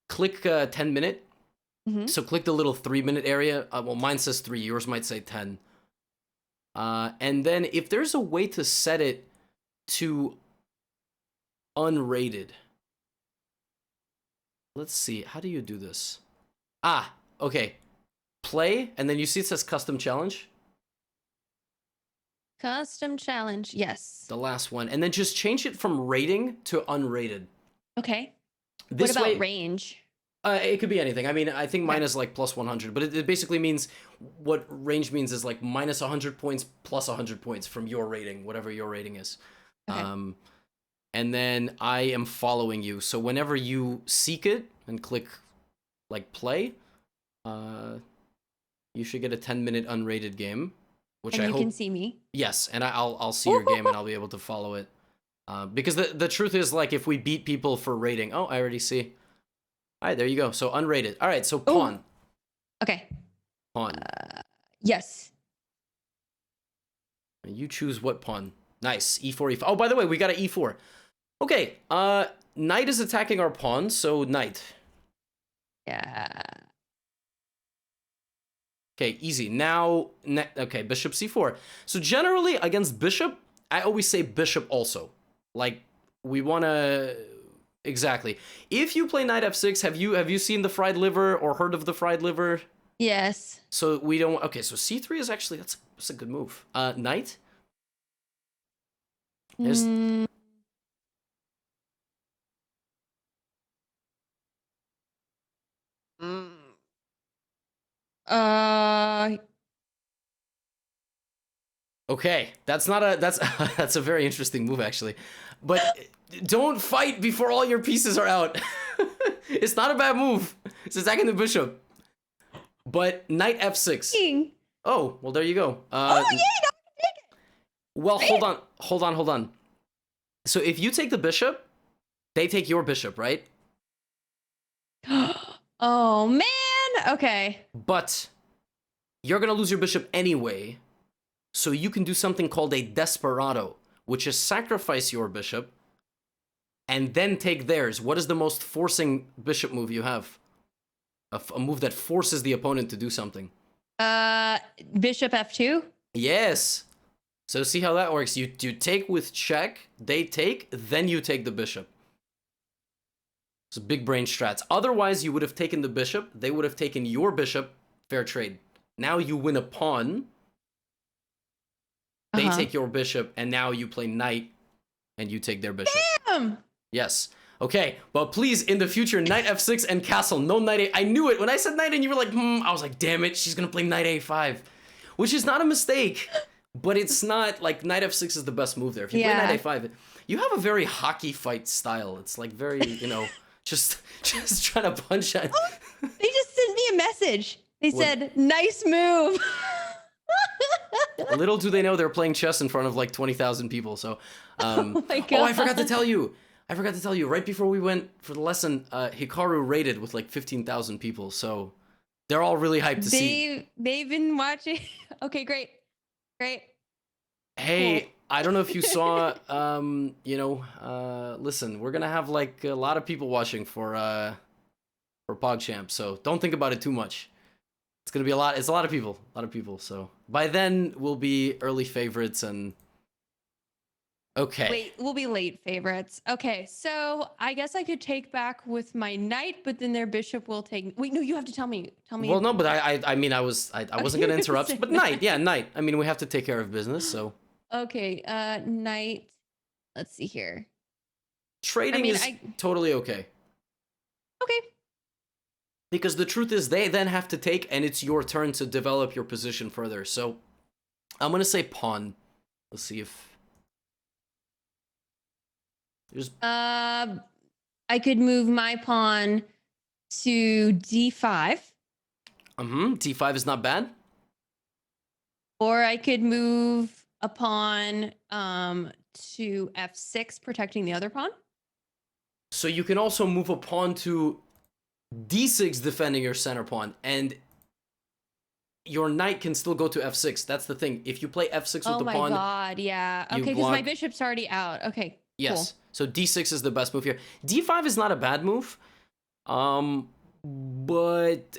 Click 10 minute. Mm-hmm. So click the little 3-minute area. Well, mine says 3. Yours might say 10. And then if there's a way to set it to unrated. Let's see. How do you do this? Ah, okay. Play, and then you see it says custom challenge. Custom challenge. Yes. The last one. And then just change it from rating to unrated. Okay. This what about way, range? It could be anything. I mean, I think mine Okay. is like plus 100, but it basically means, what range means is like minus 100 points plus 100 points from your rating, whatever your rating is. Okay. And then I am following you. So whenever you seek it and click like play, you should get a 10-minute unrated game, which and I you hope can see me. Yes, and I'll see your game and I'll be able to follow it. Because the truth is, like, if we beat people for rating, oh, I already see. All right, there you go. So unrated. All right, so pawn. Ooh. Okay. Pawn. Yes. You choose what pawn. Nice. E4, E5. Oh, by the way, we got an E4. Okay, knight is attacking our pawn, so knight. Yeah. Okay, easy. Now, okay, bishop C4. So generally, against bishop, I always say bishop also. Like, we want to... Exactly. If you play knight F6, have you seen the fried liver or heard of the fried liver? Yes. So we don't. Okay, so c3 is actually that's a good move. Knight. There's Mm, uh, okay. That's not a that's that's a very interesting move actually, but don't fight before all your pieces are out. It's not a bad move. It's attacking the bishop. But knight f6. king. Oh, well there you go. Oh, yay! No, Well, Great. hold on. So if you take the bishop, they take your bishop, right? Oh man. Okay. But you're gonna lose your bishop anyway. So you can do something called a desperado, which is sacrifice your bishop and then take theirs. What is the most forcing bishop move you have? A move that forces the opponent to do something. Bishop f2. Yes. So see how that works. You take with check, they take, then you take the bishop. It's big brain strats. Otherwise, you would have taken the bishop, they would have taken your bishop, fair trade. Now you win a pawn, they take your bishop, and now you play knight, and you take their bishop. Damn. Yes. Okay, but please, in the future, knight f6 and castle, no knight a. I knew it. When I said knight and you were like, I was like, damn it, she's gonna play knight a5. Which is not a mistake, but it's not, like, knight f6 is the best move there. If you play knight a5, you have a very hockey fight style. It's, like, very, you know, just trying to punch at... They just sent me a message. They said, nice move. Little do they know they're playing chess in front of, like, 20,000 people, so... Oh my god. Oh, I forgot to tell you. Right before we went for the lesson, Hikaru raided with like 15,000 people, so they're all really hyped to see. They've been watching. Okay, great. Hey, Cool. I don't know if you saw, listen, we're gonna have like a lot of people watching for PogChamps, so don't think about it too much. It's gonna be it's a lot of people, so by then we'll be early favorites and... Okay. Wait, we'll be late favorites. Okay, so I guess I could take back with my knight, but then their bishop will take. Wait, no, you have to tell me. Well, no, but I mean, I wasn't gonna interrupt. But knight, yeah, knight. I mean, we have to take care of business, so. Okay, knight. Let's see here. Trading is totally okay. Okay. Because the truth is, they then have to take, and it's your turn to develop your position further. So, I'm gonna say pawn. Let's see if. There's... I could move my pawn to d5. D5 is not bad. Or I could move a pawn to f6, protecting the other pawn. So you can also move a pawn to d6, defending your center pawn, and your knight can still go to f6. That's the thing. If you play f6 with the pawn... Oh my god, yeah. Okay, because my bishop's already out. Okay. Yes. Cool. So d6 is the best move here. d5 is not a bad move, but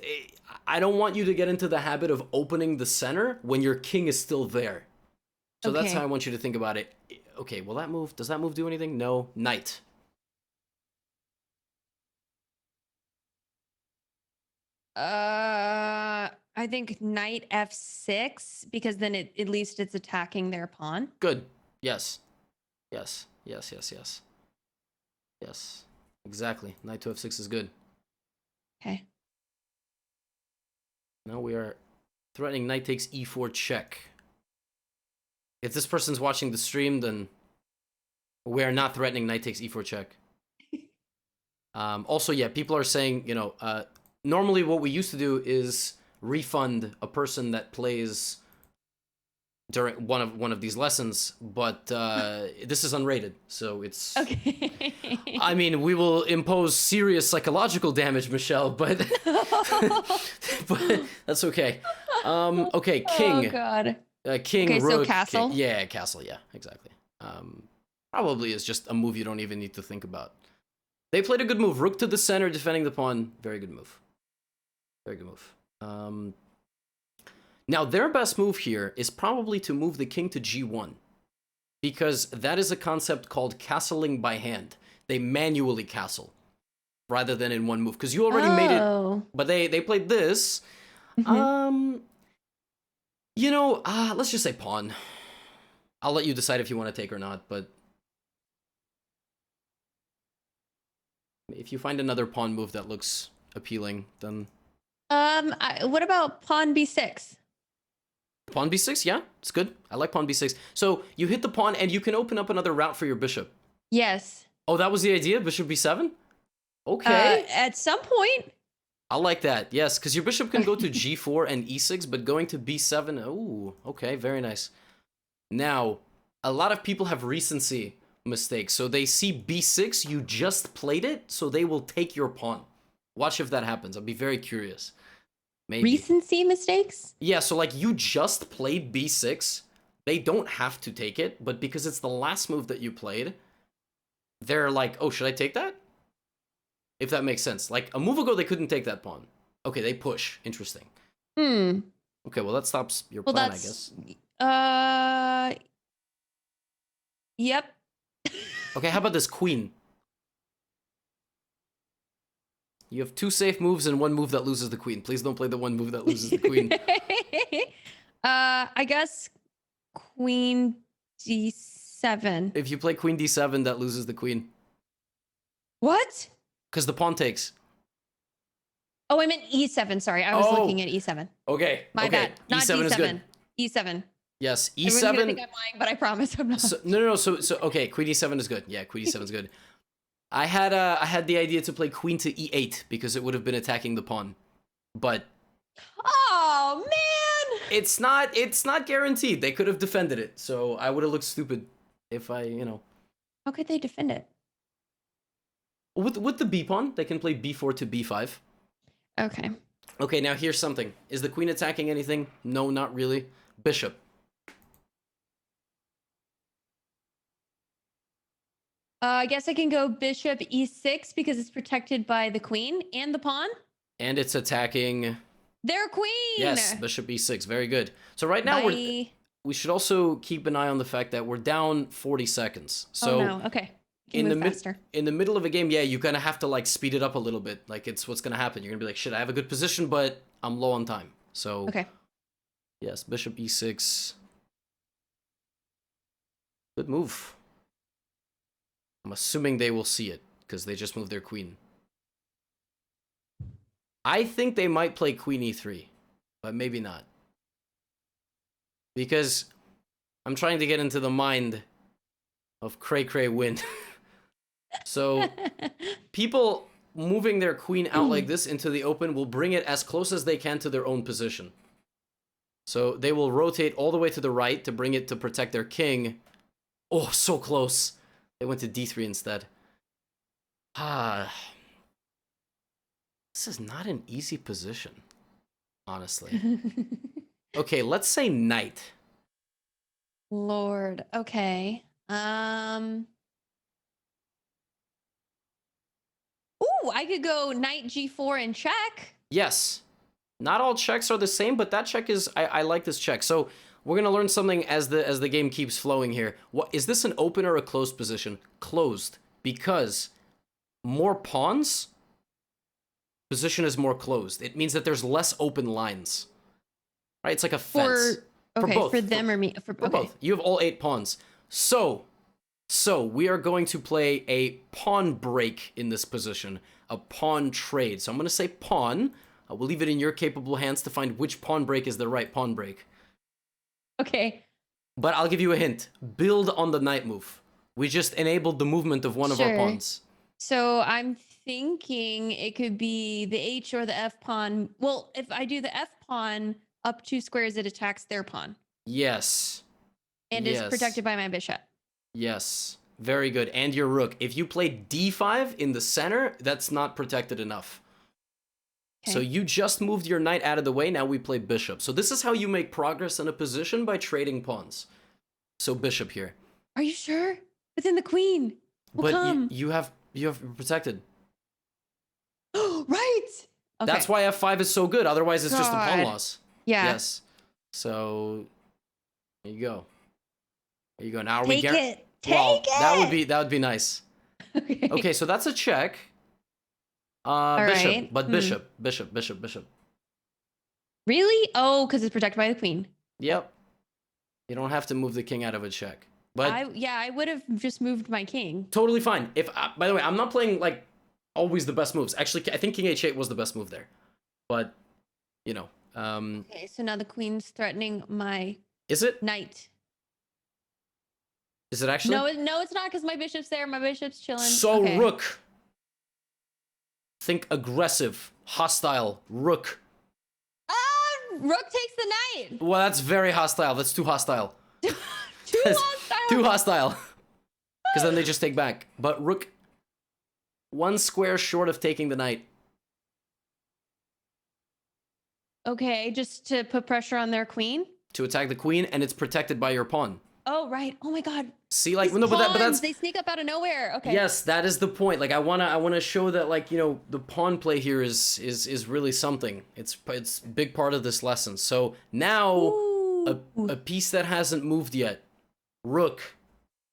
I don't want you to get into the habit of opening the center when your king is still there. So that's how I want you to think about it. Okay, well does that move do anything? No. Knight. I think knight f6, because then at least it's attacking their pawn. Good. Yes. Yes. Exactly. Knight to f6 is good. Okay. Now we are threatening knight takes e4 check. If this person's watching the stream, then we are not threatening knight takes e4 check. Also, yeah, people are saying, normally what we used to do is refund a person that plays during one of these lessons, but this is unrated, so it's okay. I mean, we will impose serious psychological damage, Michelle, but but that's okay. Okay, king. Oh god. King. Okay, rook, so castle. King. Yeah, castle. Yeah, exactly. Probably is just a move you don't even need to think about. They played a good move. Rook to the center, defending the pawn. Very good move. Very good move. Now, their best move here is probably to move the king to g1, because that is a concept called castling by hand. They manually castle rather than in one move, because you already made it, but they played this. Mhm. Let's just say pawn. I'll let you decide if you want to take or not, but if you find another pawn move that looks appealing, then What about pawn b6? pawn b6, yeah, it's good. I like pawn b6. So you hit the pawn and you can open up another route for your bishop. Yes. Oh, that was the idea? Bishop b7? Okay. At some point. I like that, yes, because your bishop can go to g4 and e6, but going to b7, ooh, okay, very nice. Now, a lot of people have recency mistakes. So they see b6, you just played it, so they will take your pawn. Watch if that happens. I'll be very curious. Maybe. Recency mistakes? Yeah, so like you just played b6. They don't have to take it, but because it's the last move that you played, they're like, oh, should I take that? If that makes sense. Like a move ago, they couldn't take that pawn. Okay, they push. Interesting. Hmm. Okay, well, that stops your Well, plan, I that's guess. yep. Okay, how about this queen? You have 2 safe moves and 1 move that loses the queen. Please don't play the 1 move that loses the queen. I guess queen d7. If you play queen d7, that loses the queen. What? Because the pawn takes. Oh, I meant e7. Sorry, I was looking at e7. Okay. My bad. Not e7 d7. is good. E7. Yes, Everyone's gonna e7. think I'm lying, but I promise I'm not. No. So okay, queen e7 is good. Yeah, queen e7 is good. I had the idea to play queen to e8 because it would have been attacking the pawn, but Oh man! it's not guaranteed. They could have defended it, so I would have looked stupid if How could they defend it? with the b pawn, they can play b4 to b5. Okay. Okay, now here's something. Is the queen attacking anything? No, not really. Bishop. I guess I can go bishop e6 because it's protected by the queen and the pawn. And it's attacking. Their queen. Yes, bishop e6. Very good. So right now Bye. we should also keep an eye on the fact that we're down 40 seconds. So oh no. Okay. In in the middle of a game, yeah, you kind of have to like speed it up a little bit. Like it's what's gonna happen. You're gonna be like, shit, I have a good position, but I'm low on time. So okay. yes, bishop e6. Good move. I'm assuming they will see it because they just moved their queen. I think they might play queen e3, but maybe not. Because I'm trying to get into the mind of Khare win. So people moving their queen out like this into the open will bring it as close as they can to their own position. So they will rotate all the way to the right to bring it to protect their king. Oh, so close. They went to d3 instead. This is not an easy position, honestly. Okay, let's say knight. Lord. Okay. Ooh, I could go knight g4 and check. Yes. Not all checks are the same, but that check is I like this check. So we're gonna learn something as the game keeps flowing here. What is this, an open or a closed position? Closed, because more pawns, position is more closed. It means that there's less open lines. Right? It's like a fence. Okay, for both. for them or me? For okay. Both. You have all 8 pawns. So we are going to play a pawn break in this position, a pawn trade. So I'm going to say pawn. I will leave it in your capable hands to find which pawn break is the right pawn break. Okay. But I'll give you a hint. Build on the knight move. We just enabled the movement of one of our pawns. So I'm thinking it could be the H or the F pawn. Well, if I do the F pawn up 2 squares, it attacks their pawn. Yes. And is protected by my bishop. Yes. Very good. And your rook. If you play d5 in the center, that's not protected enough. Okay. So you just moved your knight out of the way. Now we play bishop. So this is how you make progress in a position, by trading pawns. So bishop here. Are you sure? But then the queen will come. You have protected. Right. Okay. That's why f5 is so good. Otherwise, it's just a pawn loss. Yeah. Yes. So there you go. There you go. Now are Take we it. Take it. That would be nice. Okay. Okay, so that's a check. All bishop, right. but bishop. Really? Oh, because it's protected by the queen. Yep. You don't have to move the king out of a check. But I would have just moved my king. totally fine. If by the way, I'm not playing like always the best moves. Actually, I think king h8 was the best move there. But you know, Okay, so now the queen's threatening my is it? knight. Is it actually? No, it's not because my bishop's there. My bishop's chilling. So okay. rook. Think aggressive, hostile, rook. Rook takes the knight. Well, that's very hostile. That's too hostile. Too hostile. Too hostile. Because then they just take back. But rook, one square short of taking the knight. Okay, just to put pressure on their queen. To attack the queen, and it's protected by your pawn. Oh right. Oh my god. See, like These no, but pawns, that's they sneak up out of nowhere. Okay. yes, that is the point. Like I wanna show that like the pawn play here is really something. It's a big part of this lesson. So now a piece that hasn't moved yet, rook.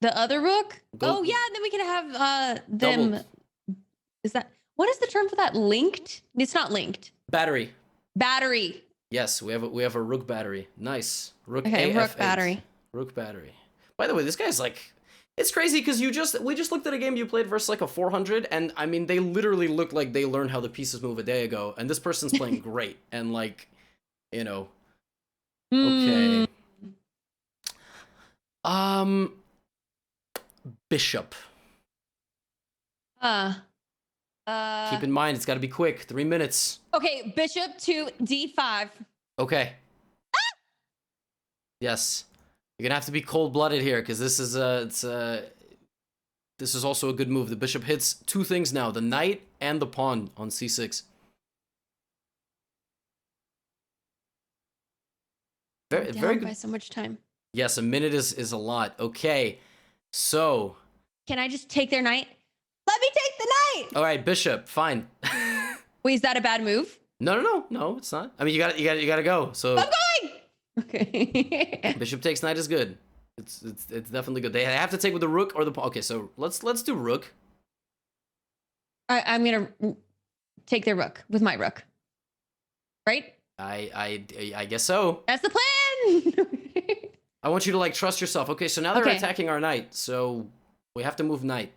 The other rook. Go- Oh yeah, and then we can have them. Doubled. Is that what is the term for that? Linked? It's not linked. Battery. Battery. Yes, we have a rook battery. Nice. Rook Okay, AF8. rook battery. Rook battery. By the way, this guy's like, it's crazy because we just looked at a game you played versus like a 400, and I mean they literally look like they learned how the pieces move a day ago, and this person's playing great, and like, okay. Bishop. Keep in mind it's got to be quick. 3 minutes. Okay, bishop to d5. Okay. Yes. You're gonna have to be cold-blooded here, because this is this is also a good move. The bishop hits two things now: the knight and the pawn on c6. Very good. By so much time. Yes, a minute is a lot. Okay, so Can I just take their knight? Let me take the knight. all right, bishop, fine. Wait, is that a bad move? No, it's not. I mean, you gotta go. So I'm going. Okay. bishop takes knight is good. It's definitely good. They have to take with the rook or the pawn. Okay, so let's do rook. I'm gonna take their rook with my rook. Right? I guess so. That's the plan. I want you to like trust yourself. Okay, so now they're Okay. attacking our knight, so we have to move knight.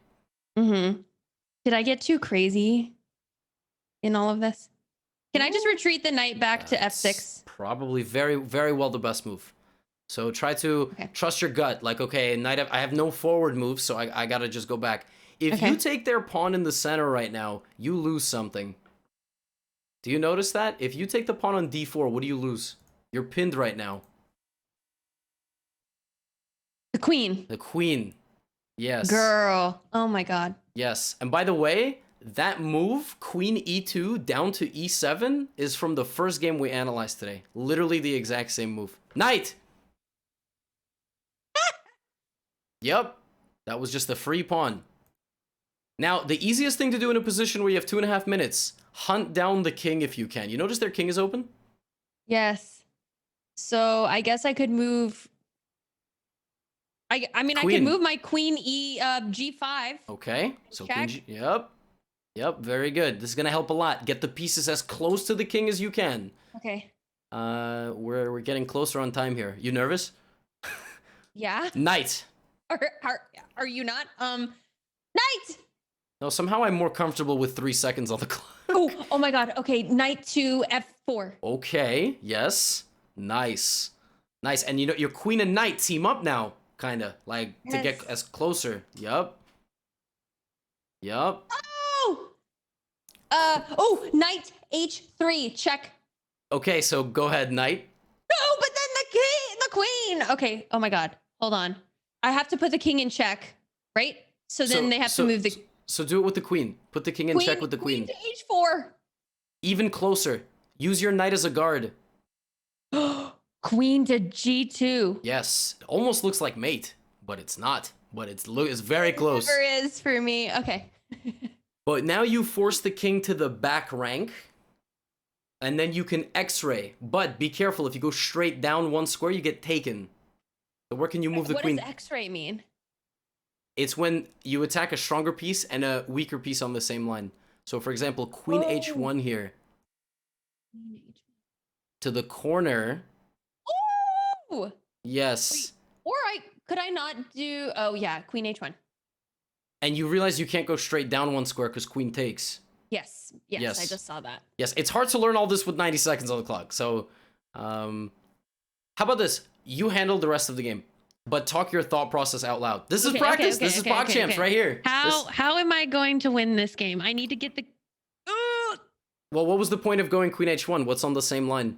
Mm-hmm. Did I get too crazy in all of this? Can I just retreat the knight back to That's f6? Probably very, very well the best move. So try to trust your gut. Like, okay, knight, I have no forward move, so I gotta just go back. If you take their pawn in the center right now, you lose something. Do you notice that? If you take the pawn on d4, what do you lose? You're pinned right now. The queen. The queen. Yes. Girl. Oh my god. Yes. And by the way, that move, queen e2 down to e7, is from the first game we analyzed today. Literally the exact same move. Knight! Yep. That was just a free pawn. Now, the easiest thing to do in a position where you have 2.5 minutes, hunt down the king if you can. You notice their king is open? Yes. So I guess I could move. I mean, Queen. I could move my queen g5. Okay. So Check. queen yep. Yep, very good. This is gonna help a lot. Get the pieces as close to the king as you can. Okay. We're getting closer on time here. You nervous? Yeah. Knight. Are you not? Knight. No, somehow I'm more comfortable with 3 seconds on the clock. Oh my god. Okay, knight to f4. Okay, yes. Nice. Nice. And you know, your queen and knight team up now, kind of. Like, to get as closer. Yup. Yup. Oh, knight h3. Check. Okay, so go ahead, knight. No, but then the queen. Okay. Oh my god. Hold on. I have to put the king in check, right? So then they have to move the... So do it with the queen. Put the king in check with the queen. Queen to h4. Even closer. Use your knight as a guard. Queen to g2. Yes. It almost looks like mate, but it's not. But it's very close. Never is for me. Okay. But now you force the king to the back rank, and then you can x-ray. But be careful, if you go straight down one square, you get taken. So where can you move the queen? What does x-ray mean? It's when you attack a stronger piece and a weaker piece on the same line. So for example, queen h1 here. to the corner. Ooh! Yes. Or could I not do? Oh yeah, Queen H1. And you realize you can't go straight down one square because queen takes. Yes, Yes. I just saw that. Yes, it's hard to learn all this with 90 seconds on the clock. So, how about this? You handle the rest of the game, but talk your thought process out loud. This is practice. This is PogChamps right here. How am I going to win this game? I need to get the. Well, what was the point of going Queen H1? What's on the same line?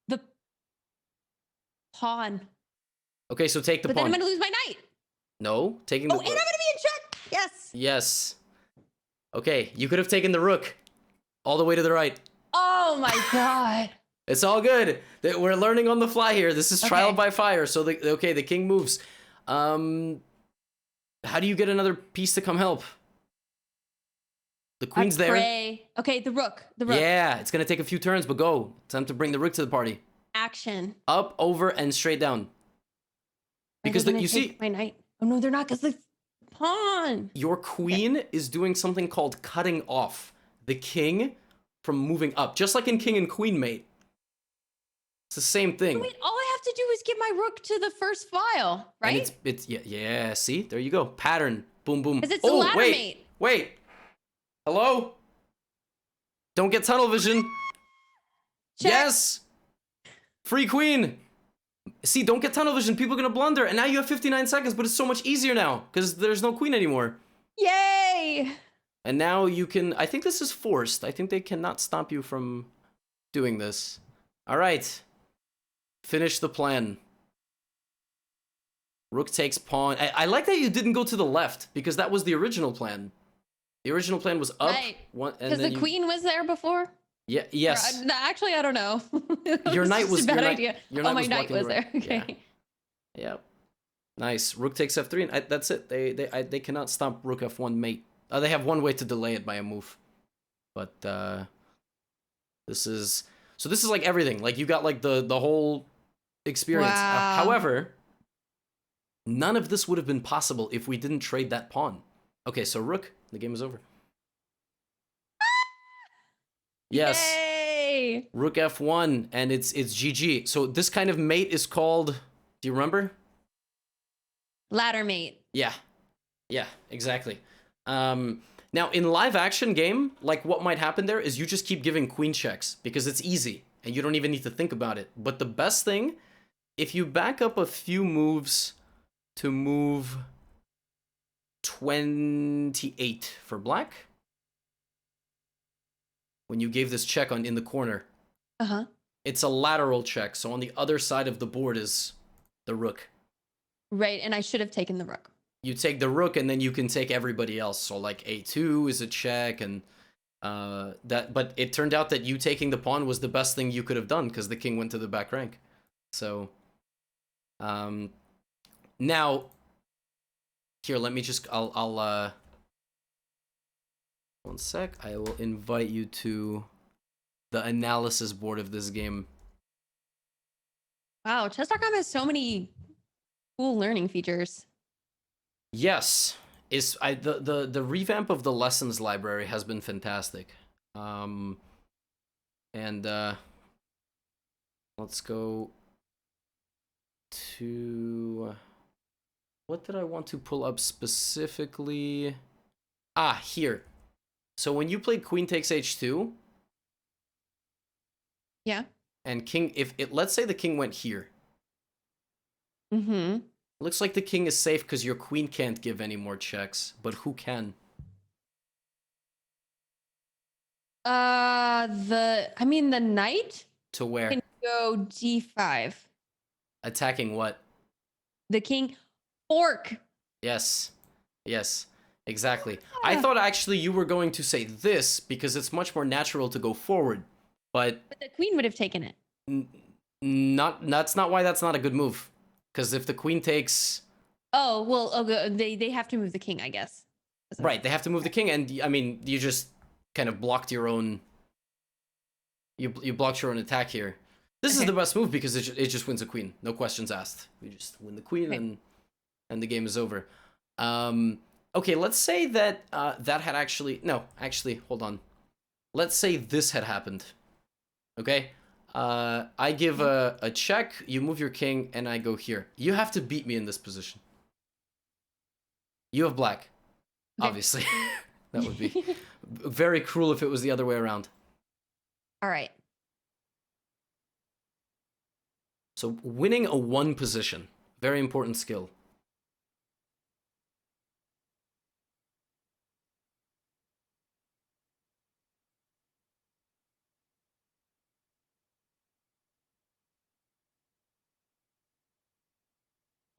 The pawn. Okay, so take the But pawn. then I'm gonna lose my knight. No, taking the. Oh, and I'm gonna be in check. Yes. Yes. Okay, you could have taken the rook all the way to the right. Oh my god. It's all good. We're learning on the fly here. This is trial Okay. by fire. So the king moves. How do you get another piece to come help? The queen's there. Okay, the rook. Yeah, it's gonna take a few turns, but go. Time to bring the rook to the party. Action. Up, over, and straight down. Because you see, my knight. Oh no, they're not. Because the pawn. your queen is doing something called cutting off the king from moving up, just like in king and queen mate. It's the same thing. Wait, all I have to do is get my rook to the first file, right? And it's yeah. See, there you go. Pattern. Boom, boom. Because it's the ladder mate. Wait. Hello? Don't get tunnel vision. Check. Yes. Free queen. See, don't get tunnel vision. People are gonna blunder, and now you have 59 seconds. But it's so much easier now because there's no queen anymore. Yay! And now you can. I think this is forced. I think they cannot stop you from doing this. All right. Finish the plan. Rook takes pawn. I like that you didn't go to the left because that was the original plan. The original plan was up. Right. Because the queen was there before? Yeah, yes. Actually, I don't know. Your knight was a bad your idea. My knight was there. Okay. Yeah. Nice. Rook takes f3, and that's it. They cannot stop rook f1 mate. They have one way to delay it by a move. But this is like everything. Like you got like the whole experience. Wow. However, none of this would have been possible if we didn't trade that pawn. Okay, so rook, the game is over. Yes. Yay! Rook f1, and it's GG. So this kind of mate is called, do you remember? Ladder mate. Yeah, exactly. Now in live action game, like what might happen there is you just keep giving queen checks because it's easy and you don't even need to think about it. But the best thing, if you back up a few moves to move 28 for black, when you gave this check in the corner, it's a lateral check. So on the other side of the board is the rook. Right, and I should have taken the rook. You take the rook, and then you can take everybody else. So like a2 is a check, and that. But it turned out that you taking the pawn was the best thing you could have done because the king went to the back rank. So, now, here, let me just. I'll. One sec. I will invite you to the analysis board of this game. Wow, chess.com has so many cool learning features. Yes, the revamp of the lessons library has been fantastic. And let's go to, what did I want to pull up specifically? Ah, here. So when you played queen takes h2, yeah, and king, let's say the king went here. Mm-hmm. Looks like the king is safe because your queen can't give any more checks, but who can? The knight To where? can go d5. Attacking what? The king fork. Yes, exactly. I thought actually you were going to say this because it's much more natural to go forward, but the queen would have taken it. That's not why that's not a good move. Because if the queen takes... Oh, well, they have to move the king, I guess. Right, they have to move the king, and I mean, you just kind of blocked your own... You blocked your own attack here. This is the best move because it just wins a queen. No questions asked. You just win the queen and the game is over. Okay, let's say that that had actually... No, actually, hold on. Let's say this had happened. Okay? I give a check, you move your king, and I go here. You have to beat me in this position. You have black, Okay. obviously. That would be very cruel if it was the other way around. All right. So winning a 1 position, very important skill.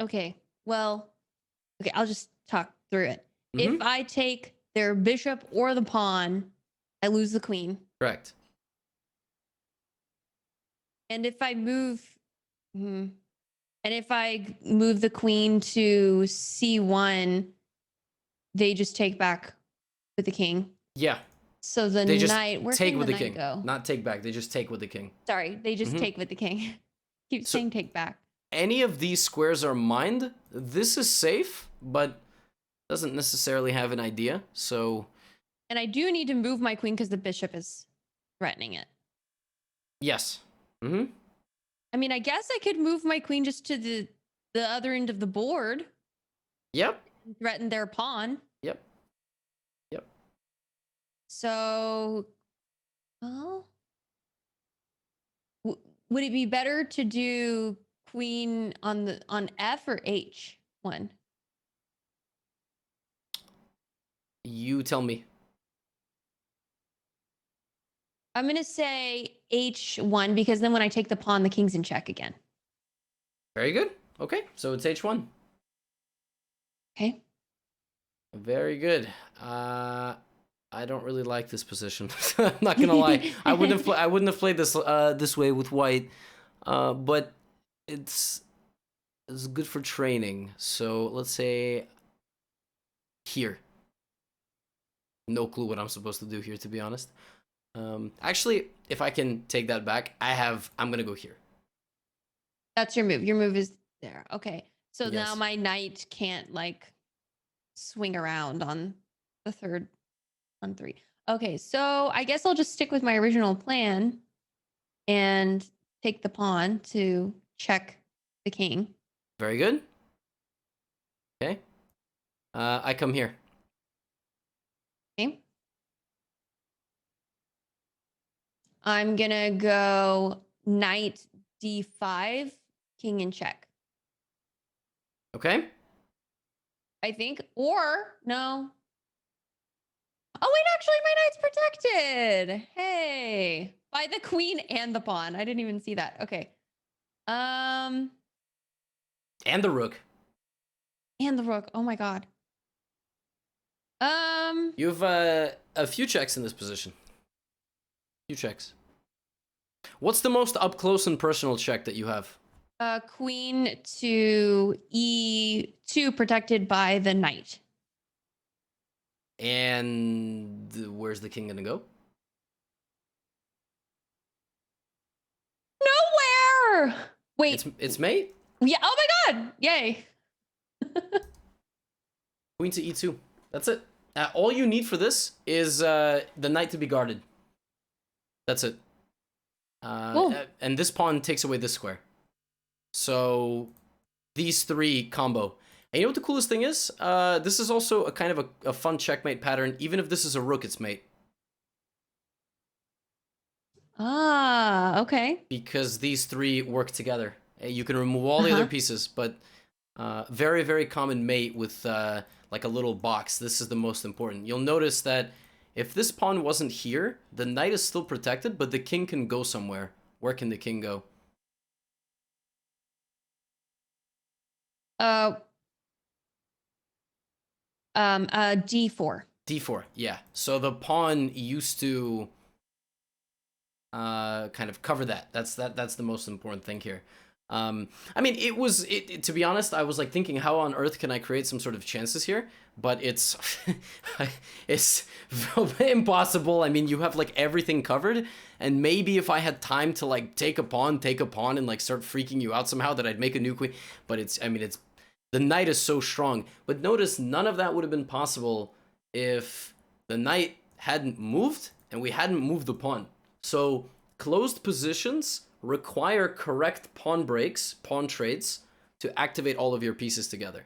Okay. Well, okay, I'll just talk through it. If Mhm. I take their bishop or the pawn, I lose the queen. Correct. And if I move, and if I move the queen to c1, they just take back with the king. Yeah, So the they just knight, where take can with the the knight king. go? Not take back, they just take with the king. Sorry, they just Mhm. take with the king. Keep So- saying take back. Any of these squares are mined. This is safe, but doesn't necessarily have an idea. So And I do need to move my queen because the bishop is threatening it. yes. Mm-hmm. I mean, I guess I could move my queen just to the other end of the board Yep. and threaten their pawn. Yep. Yep. So, well, would it be better to do queen on F or H1? You tell me. I'm gonna say H1 because then when I take the pawn, the king's in check again. Very good. Okay, so it's H1. Okay. Very good. I don't really like this position. I'm not gonna lie. I wouldn't have played this this way with white. But it's good for training. So let's say here. No clue what I'm supposed to do here, to be honest. Actually, if I can take that back, I'm gonna go here. That's your move. Your move is there. Okay. So now Yes. my knight can't like swing around on the third on 3. Okay, so I guess I'll just stick with my original plan and take the pawn to check the king. Very good. Okay. I come here. Okay. I'm gonna go knight d5, king in check. Okay. I think, or no. Oh wait, actually, my knight's protected. Hey, by the queen and the pawn. I didn't even see that. Okay. And the rook. And the rook. Oh my god. You have a few checks in this position. Few checks. What's the most up close and personal check that you have? Queen to e2 protected by the knight. And where's the king gonna go? Nowhere. Wait. It's mate. Yeah. Oh my god. Yay. Queen to e2. That's it. All you need for this is the knight to be guarded. That's it. Cool. And this pawn takes away this square. So these 3 combo. And you know what the coolest thing is? This is also a kind of a fun checkmate pattern. Even if this is a rook, it's mate. Ah, okay. Because these 3 work together. You can remove all the other pieces, but very, very common mate with like a little box. This is the most important. You'll notice that if this pawn wasn't here, the knight is still protected, but the king can go somewhere. Where can the king go? D4. D4, yeah. So the pawn used to kind of cover that. That's the most important thing here. I mean, to be honest, I was like thinking, how on earth can I create some sort of chances here? But it's it's impossible. I mean, you have like everything covered, and maybe if I had time to like take a pawn, and like start freaking you out somehow, that I'd make a new queen. But it's the knight is so strong. But notice none of that would have been possible if the knight hadn't moved and we hadn't moved the pawn. So Closed positions require correct pawn breaks, pawn trades, to activate all of your pieces together.